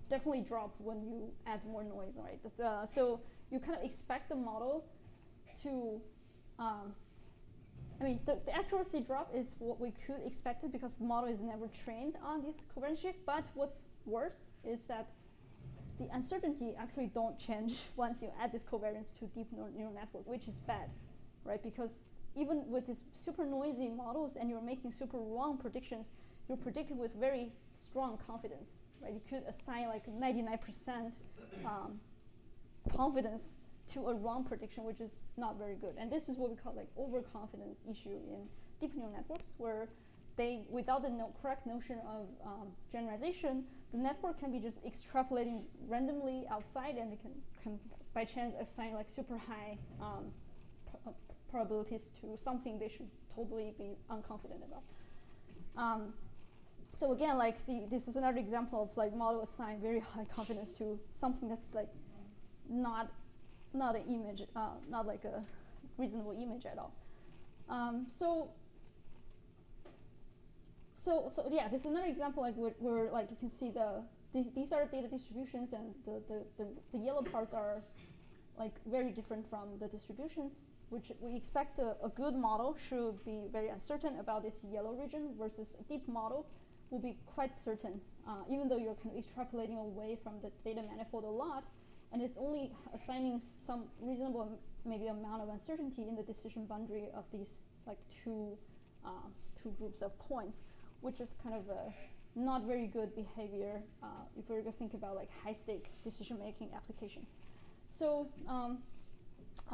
definitely drop when you add more noise, right? So you kind of expect the model to, the accuracy drop is what we could expect it because the model is never trained on this covariance shift. But what's worse is that the uncertainty actually don't change once you add this covariance to deep neural network, which is bad, right? Because even with these super noisy models and you're making super wrong predictions, you're predicting with very strong confidence, right? You could assign like 99% confidence to a wrong prediction, which is not very good. And this is what we call like overconfidence issue in deep neural networks, where they, without the correct notion of generalization, the network can be just extrapolating randomly outside, and they can by chance assign like super high probabilities to something they should totally be unconfident about. So again, like this is another example of like model assign very high confidence to something that's like not an image, not like a reasonable image at all. So yeah, this is another example like where like you can see these are data distributions, and the yellow parts are like very different from the distributions, which we expect a good model should be very uncertain about this yellow region, versus a deep model will be quite certain, even though you're kind of extrapolating away from the data manifold a lot, and it's only assigning some reasonable maybe amount of uncertainty in the decision boundary of these like two groups of points, which is kind of a not very good behavior if we're going to think about like high-stake decision-making applications. So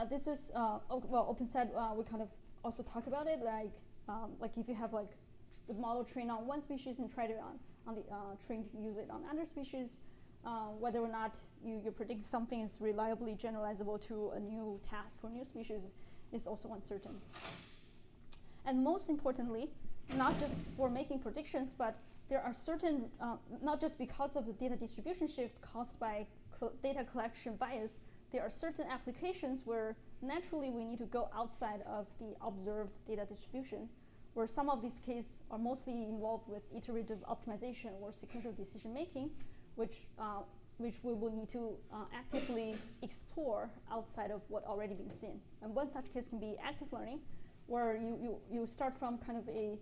this is OpenSet. We kind of also talk about it like if you have like the model trained on one species and try to train to use it on other species, whether or not you predict something is reliably generalizable to a new task or new species is also uncertain. And most importantly, not just for making predictions, but there are certain, not just because of the data distribution shift caused by data collection bias, there are certain applications where naturally we need to go outside of the observed data distribution, where some of these cases are mostly involved with iterative optimization or sequential decision making, which we will need to actively explore outside of what already been seen. And one such case can be active learning, where you start from kind of a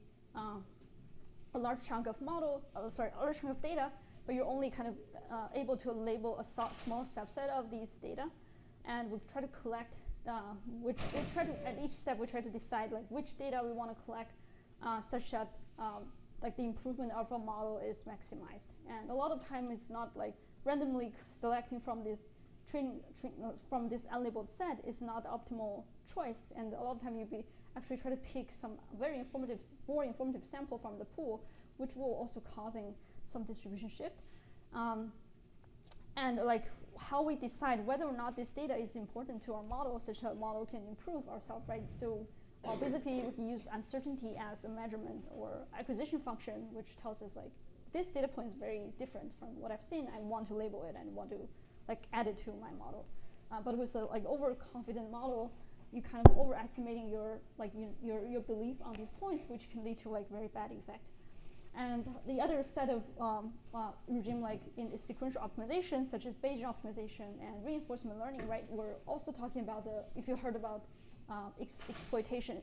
large chunk of a large chunk of data, but you're only kind of able to label a small subset of these data, and we try to collect at each step we try to decide like which data we want to collect, such that like the improvement of a model is maximized. And a lot of time it's not like randomly selecting from this from this unlabeled set is not the optimal choice, and a lot of time you actually try to pick some more informative sample from the pool, which will also causing some distribution shift. And like how we decide whether or not this data is important to our model, such that a model can improve ourselves, right? So basically, we can use uncertainty as a measurement or acquisition function, which tells us like this data point is very different from what I've seen. I want to label it and want to like add it to my model. But with a like overconfident model, you kind of overestimating your like your belief on these points, which can lead to like very bad effect. And the other set of regime, like in sequential optimization, such as Bayesian optimization and reinforcement learning, right? We're also talking about if you heard about exploration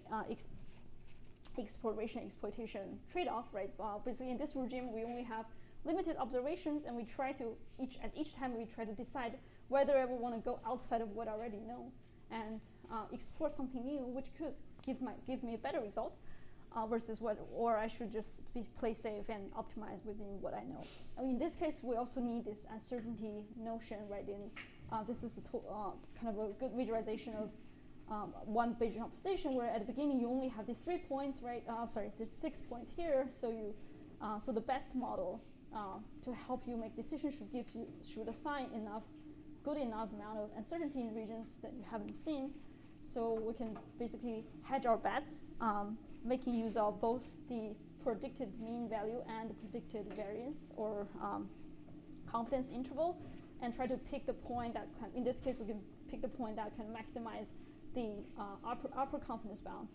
trade-off, right? Basically, in this regime, we only have limited observations, and we try to at each time we try to decide whether I want to go outside of what I already know and explore something new, which could give me a better result. Versus or I should just play safe and optimize within what I know. I mean, in this case, we also need this uncertainty notion, right? This is kind of a good visualization of one Bayesian optimization, where at the beginning you only have these 3 points, right? These 6 points here. So so the best model to help you make decisions should assign good enough amount of uncertainty in regions that you haven't seen, so we can basically hedge our bets. Making use of both the predicted mean value and the predicted variance or confidence interval, and try to pick the point that can, in this case, we can pick the point that can maximize the upper confidence bound.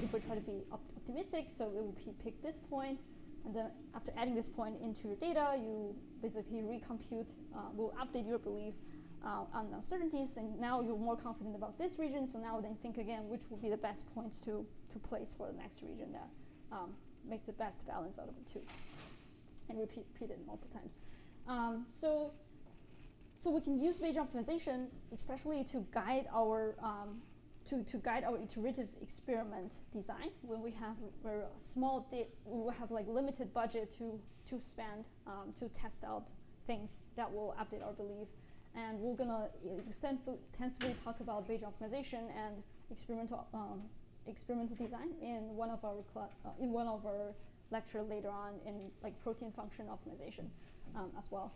If we try to be optimistic, so it will pick this point, and then after adding this point into your data, you basically recompute, will update your belief on uncertainties, and now you're more confident about this region, so now then think again which would be the best points to place for the next region that makes the best balance out of the two, and repeat it multiple times. So we can use Bayesian optimization especially to guide our iterative experiment design when we have very small we have like limited budget to spend to test out things that will update our belief. And we're gonna extensively talk about Bayesian optimization and experimental design in one of our lecture later on in like protein function optimization as well.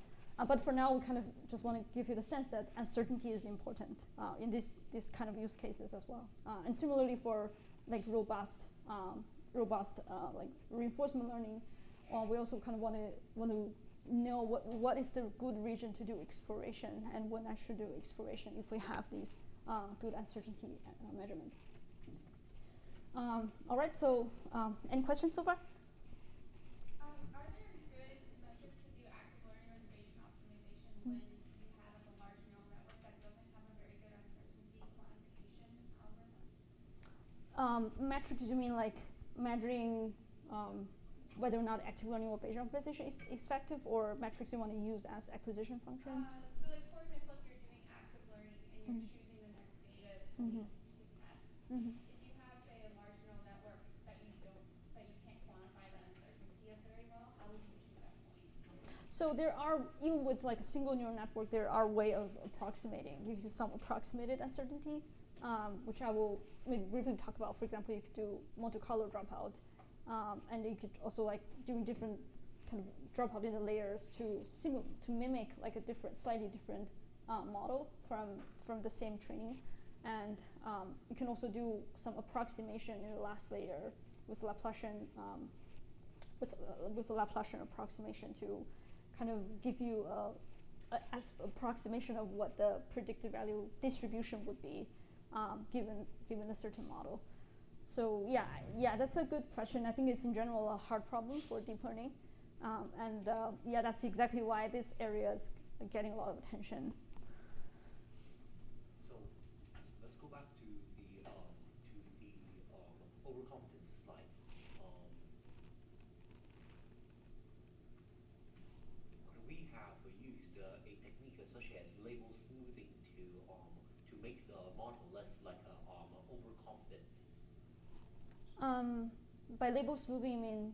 But for now, we kind of just want to give you the sense that uncertainty is important in this kind of use cases as well. And similarly for like robust like reinforcement learning, we also kind of want to know what is the good region to do exploration and when I should do exploration if we have these good uncertainty measurement. All right, so any questions so far? Are there good metrics to do active learning or Bayesian optimization when you have like a large neural network that doesn't have a very good uncertainty quantification algorithm? Metrics, you mean like measuring whether or not active learning or Bayesian optimization is effective, or metrics you want to use as acquisition function? So like for example, if you're doing active learning and you're choosing the next data to test, if you have say a large neural network that you can't quantify that uncertainty of very well, how would you choose that point? So there are, even with like a single neural network, there are way of approximating, give you some approximated uncertainty, which I will briefly talk about. For example, you could do multicolor dropout. And you could also like doing different kind of dropout in the layers to mimic like a slightly different model from the same training, and you can also do some approximation in the last layer with Laplacian with the Laplacian approximation to kind of give you as approximation of what the predicted value distribution would be given a certain model. So yeah, that's a good question. I think it's in general a hard problem for deep learning, and that's exactly why this area is getting a lot of attention. So let's go back to the overconfidence slides. Could we have used a technique such as label smoothing to make the model less like overconfident? By label smoothing, you mean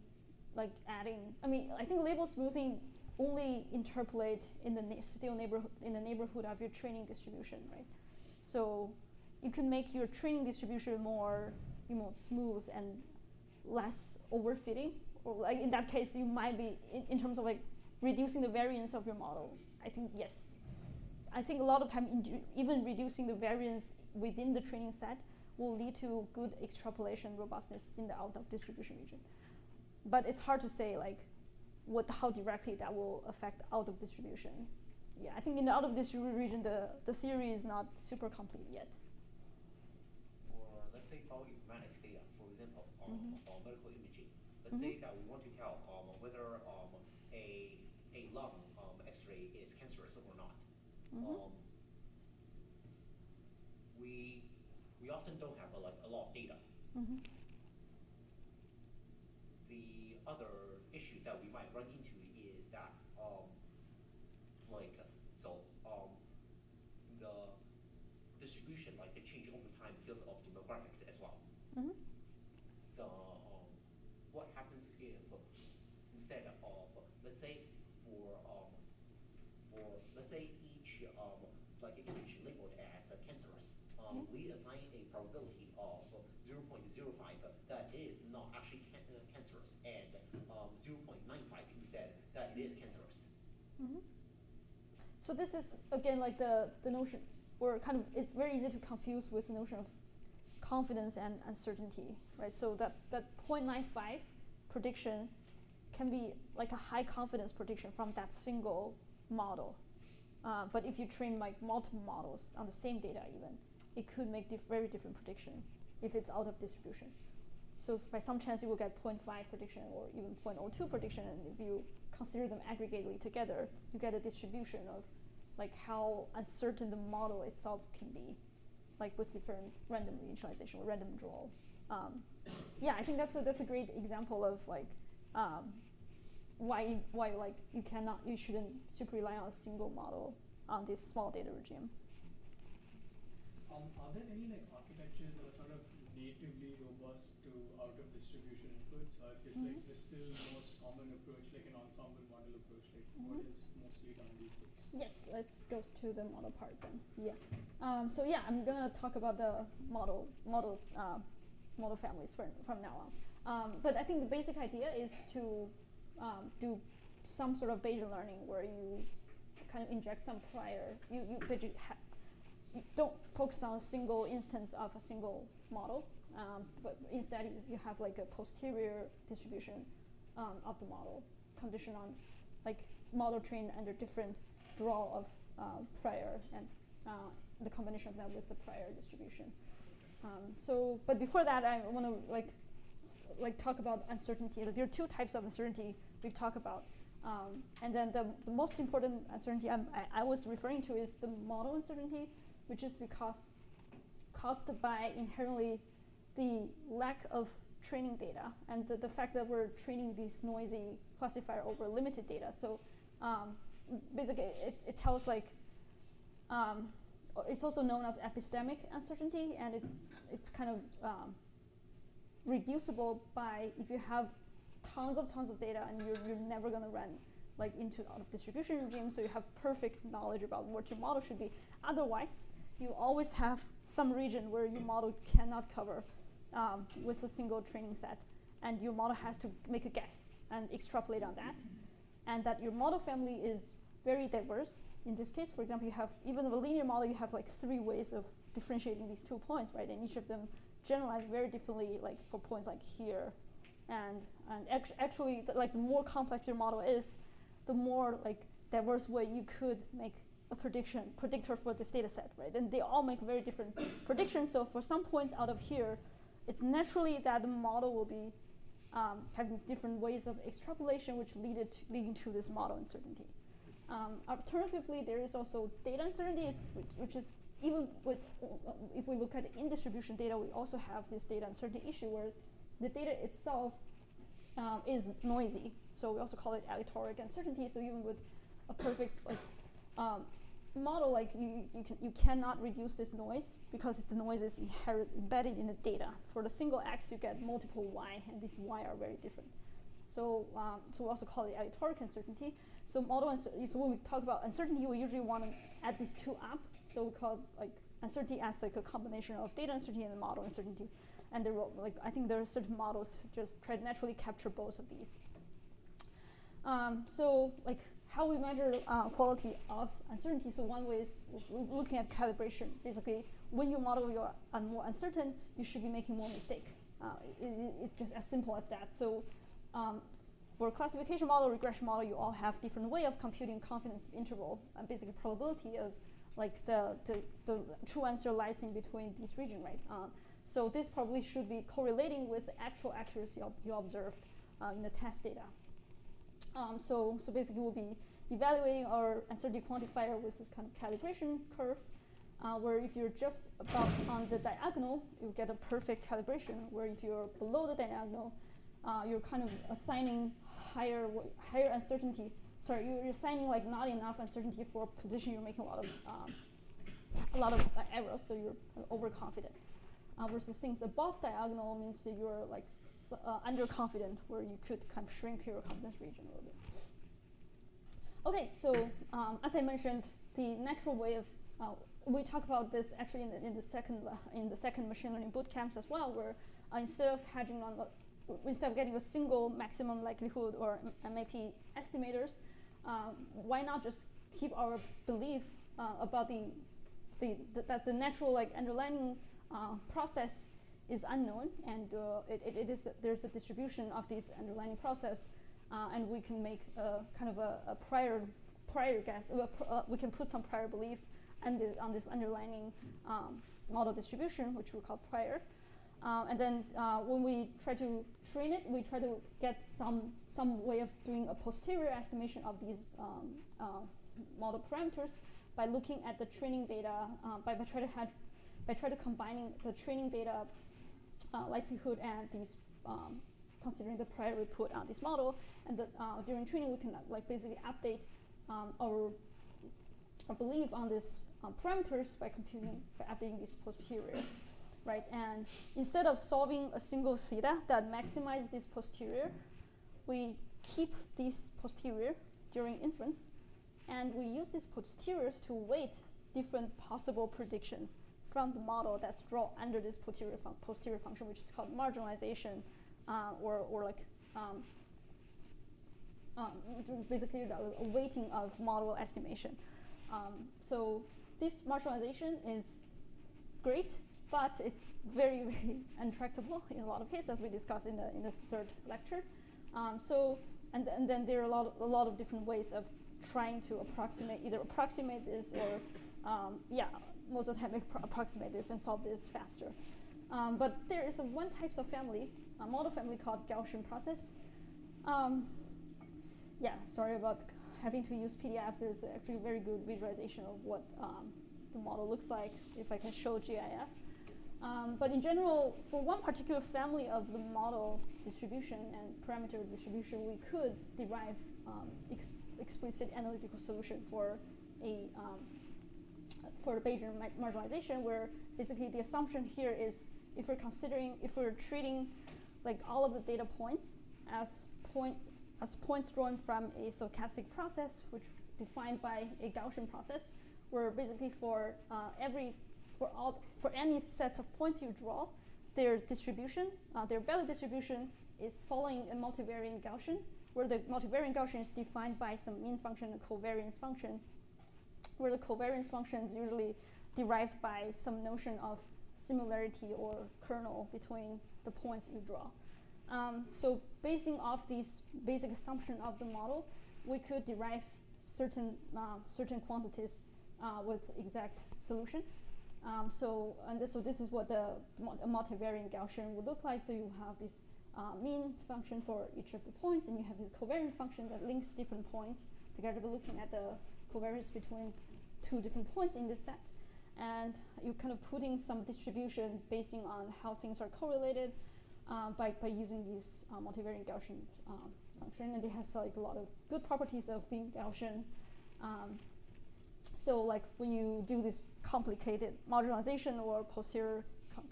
like adding? I mean, I think label smoothing only interpolate in the neighborhood of your training distribution, right? So you can make your training distribution more, smooth and less overfitting, or like in that case, you might be in terms of like reducing the variance of your model. I think yes. I think a lot of time, even reducing the variance within the training set will lead to good extrapolation robustness in the out of distribution region. But it's hard to say like how directly that will affect out of distribution. Yeah, I think in the out of distribution region, the theory is not super complete yet. For, let's say, bioinformatics data, for example, medical imaging, let's say that we want to tell whether a lung X-ray is cancerous or not. We often don't have a lot of data. The other issue that we might run into is that the distribution they change over time because of demographics as well. The what happens if instead of let's say for let's say each image labeled as cancerous, we assign a probability of 0.05 that it is not actually cancerous, and 0.95 instead that it is cancerous. So this is again like the notion, or kind of it's very easy to confuse with the notion of confidence and uncertainty, right? So that 0.95 prediction can be like a high confidence prediction from that single model. But if you train like multiple models on the same data even, it could make very different prediction if it's out of distribution. So by some chance you will get 0.5 prediction or even 0.02 prediction, and if you consider them aggregately together, you get a distribution of like how uncertain the model itself can be, like with different random initialization or random draw. Yeah, I think that's a great example of like why like you shouldn't super rely on a single model on this small data regime. Are there any like architectures that are sort of natively robust to out of distribution inputs, or is like the still most common approach like an ensemble model approach? Like what is mostly done these days? Yes, let's go to the model part then. Yeah. So yeah, I'm gonna talk about the model families from now on. But I think the basic idea is to do some sort of Bayesian learning where you kind of inject some prior. You don't focus on a single instance of a single model, but instead you have like a posterior distribution of the model, conditioned on like model trained under different draw of prior and the combination of them with the prior distribution. But before that, I want to talk about uncertainty. There are two types of uncertainty we've talked about. And then the most important uncertainty I was referring to is the model uncertainty, which is caused by inherently the lack of training data and the fact that we're training these noisy classifier over limited data. So basically it tells like, it's also known as epistemic uncertainty, and it's kind of reducible by if you have tons of data and you're never going to run like into out of distribution regime, so you have perfect knowledge about what your model should be. Otherwise, you always have some region where your model cannot cover with a single training set, and your model has to make a guess and extrapolate on that, and that your model family is very diverse. In this case, for example, you have even a linear model, you have like 3 ways of differentiating these 2 points, right? And each of them generalize very differently, like for points like here. And actually, like the more complex your model is, the more like diverse way you could make a predictor for this data set, right? And they all make very different predictions. So for some points out of here, it's naturally that the model will be having different ways of extrapolation, which leading to this model uncertainty. Alternatively, there is also data uncertainty, which is even with, if we look at in-distribution data, we also have this data uncertainty issue where the data itself is noisy. So we also call it aleatoric uncertainty. So even with a perfect model, like you cannot reduce this noise because the noise is embedded in the data. For the single X, you get multiple Y, and these Y are very different. So we also call it aleatoric uncertainty. So so when we talk about uncertainty, we usually want to add these 2 up. So we call it like uncertainty as like a combination of data uncertainty and model uncertainty. and I think there are certain models just try to naturally capture both of these. So like how we measure quality of uncertainty. So one way is looking at calibration. Basically, when you model your more uncertain, you should be making more mistake. It's just as simple as that. So for classification model, regression model, you all have different way of computing confidence interval and basically probability of like the true answer lies in between these region, right? So this probably should be correlating with the actual accuracy you observed in the test data. So basically we'll be evaluating our uncertainty quantifier with this kind of calibration curve, where if you're just about on the diagonal, you get a perfect calibration, where if you're below the diagonal, you're kind of assigning higher uncertainty. Sorry, you're assigning like not enough uncertainty for a position. You're making a lot of errors, so you're kind of overconfident. Versus things above diagonal means that you're like underconfident, where you could kind of shrink your confidence region a little bit. Okay, so as I mentioned, the natural way of we talk about this actually in the second machine learning boot camps as well, where instead of getting a single maximum likelihood or MAP estimators, why not just keep our belief about that the natural like underlying process is unknown, and there's a distribution of this underlying process, and we can make kind of a prior guess. We can put some prior belief on this underlying model distribution, which we call prior. And then when we try to train it, we try to get some way of doing a posterior estimation of these model parameters by looking at the training data, by try to combining the training data likelihood and these considering the prior we put on this model, and during training we can like basically update our belief on these parameters by updating this posterior. Right, and instead of solving a single theta that maximizes this posterior, we keep this posterior during inference, and we use these posteriors to weight different possible predictions from the model that's drawn under this posterior function, which is called marginalization, or like basically a weighting of model estimation. So this marginalization is great, but it's very, very intractable in a lot of cases, as we discussed in this third lecture. And then there are a lot of different ways of trying to approximate this, or most of the time approximate this and solve this faster. But there is one type of family, a model family called Gaussian process. Sorry about having to use PDF. There's actually a very good visualization of what the model looks like if I can show GIF. But in general, for one particular family of the model distribution and parameter distribution, we could derive explicit analytical solution for a Bayesian marginalization, where basically the assumption here is if we're treating like all of the data points as points drawn from a stochastic process, which defined by a Gaussian process, where basically for any sets of points you draw, their distribution, their value distribution is following a multivariate Gaussian, where the multivariate Gaussian is defined by some mean function and covariance function, where the covariance function is usually derived by some notion of similarity or kernel between the points you draw. So basing off these basic assumption of the model, we could derive certain quantities with exact solution. So this is what a multivariate Gaussian would look like. So you have this mean function for each of the points, and you have this covariance function that links different points together by looking at the covariance between two different points in this set. And you're kind of putting some distribution basing on how things are correlated by using these multivariate Gaussian function, and it has like a lot of good properties of being Gaussian. So like when you do this complicated marginalization or posterior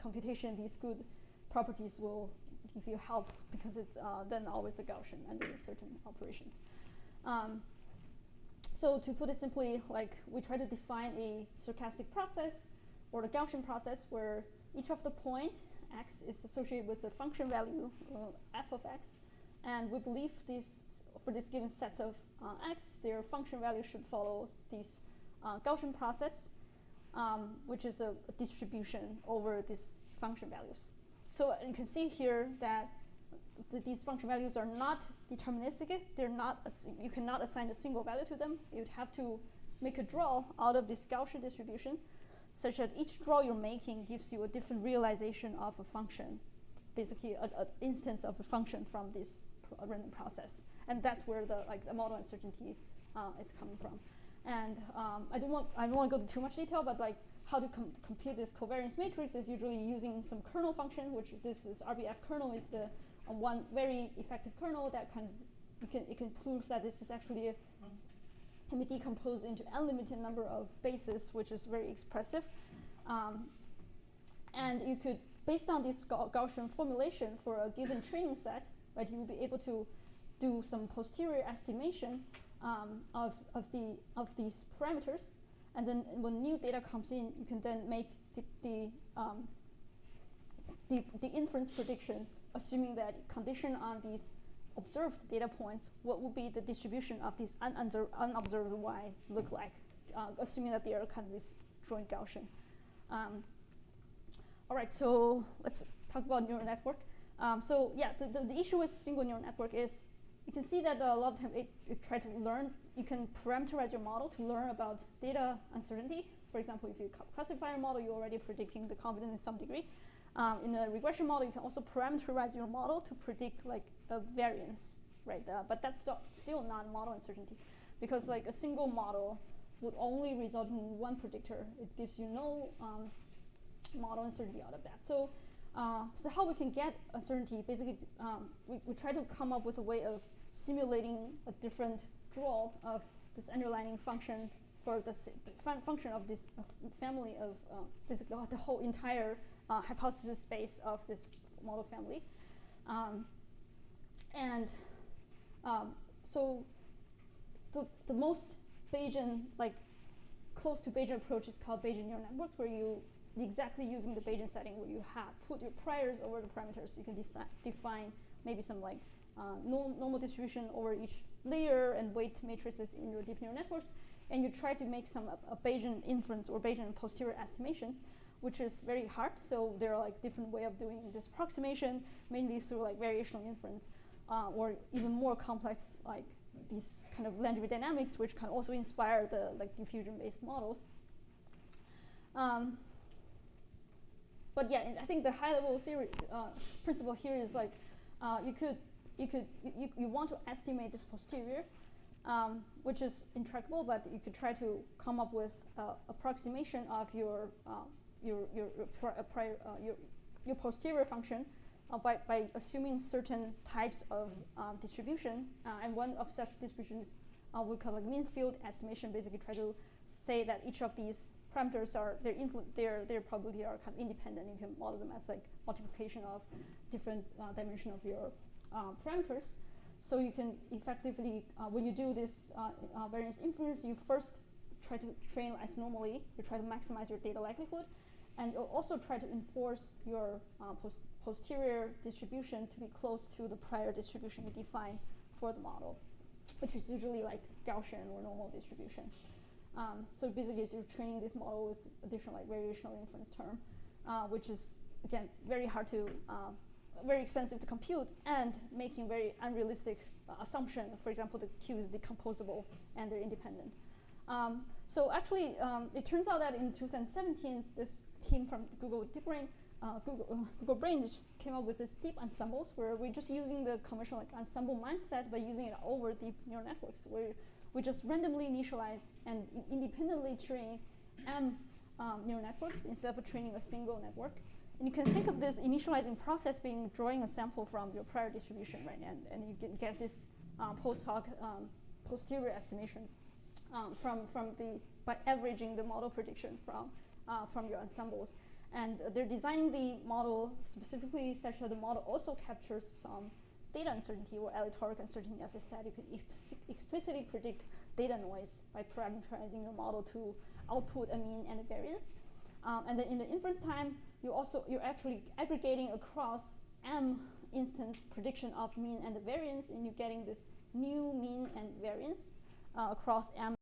computation, these good properties will give you help because it's then always a Gaussian under certain operations. So to put it simply, like we try to define a stochastic process or the Gaussian process where each of the point x is associated with the function value f of x, and we believe for this given set of x, their function value should follow this Gaussian process, which is a distribution over these function values. So you can see here that these function values are not deterministic. They're not. You cannot assign a single value to them. You'd have to make a draw out of this Gaussian distribution, such that each draw you're making gives you a different realization of a function, basically an instance of a function from this random process. And that's where the model uncertainty is coming from. And I don't want to go into too much detail, but how to compute this covariance matrix is usually using some kernel function, which this is RBF kernel is the one very effective kernel that it can prove that this is actually can be decomposed into unlimited number of bases, which is very expressive. And you could, based on this Gaussian formulation for a given training set, right, you will be able to do some posterior estimation of these parameters. And then when new data comes in, you can then make the inference prediction, assuming that condition on these observed data points, what would be the distribution of these unobserved y look like, assuming that they are kind of this joint Gaussian. All right, so let's talk about neural network. So yeah, the issue with single neural network is you can see that a lot of time it try to learn. You can parameterize your model to learn about data uncertainty. For example, if you classify your model, you're already predicting the confidence in some degree. In a regression model, you can also parameterize your model to predict a variance, right? But that's still not model uncertainty, because a single model would only result in one predictor. It gives you no model uncertainty out of that. So how we can get uncertainty? Basically, we try to come up with a way of simulating a different draw of this underlying function for the function of this family of basically the whole entire hypothesis space of this model family. So the most Bayesian, close to Bayesian approach is called Bayesian neural networks, where you exactly using the Bayesian setting where you put your priors over the parameters. You can define maybe some normal distribution over each layer and weight matrices in your deep neural networks, and you try to make some a Bayesian inference or Bayesian posterior estimations, which is very hard. So there are different way of doing this approximation, mainly through variational inference, or even more complex these kind of Landry dynamics, which can also inspire the diffusion-based models. But yeah, I think the high-level theory principle here is you want to estimate this posterior, which is intractable, but you could try to come up with approximation of your posterior function by assuming certain types of distribution, and one of such distributions we call mean field estimation. Basically, try to say that each of these parameters their probability are kind of independent. You can model them as multiplication of different dimension of your parameters. So you can effectively, when you do this variance inference, you first try to train as normally. You try to maximize your data likelihood, and you'll also try to enforce your posterior distribution to be close to the prior distribution you define for the model, which is usually Gaussian or normal distribution. So basically, you're training this model with additional variational inference term, which is again very hard to, very expensive to compute, and making very unrealistic assumption. For example, the Q is decomposable and they're independent. So actually, it turns out that in 2017, this team from Google DeepBrain, Google Brain just came up with this deep ensembles, where we're just using the conventional ensemble mindset, but using it over deep neural networks, where we just randomly initialize and independently train M neural networks instead of training a single network. And you can think of this initializing process being drawing a sample from your prior distribution, right? And you can get this post hoc posterior estimation by averaging the model prediction from your ensembles. And they're designing the model specifically such that the model also captures some data uncertainty or aleatoric uncertainty. As I said, you can explicitly predict data noise by parameterizing your model to output a mean and a variance. And then in the inference time, you're actually aggregating across m instance prediction of mean and the variance, and you're getting this new mean and variance across m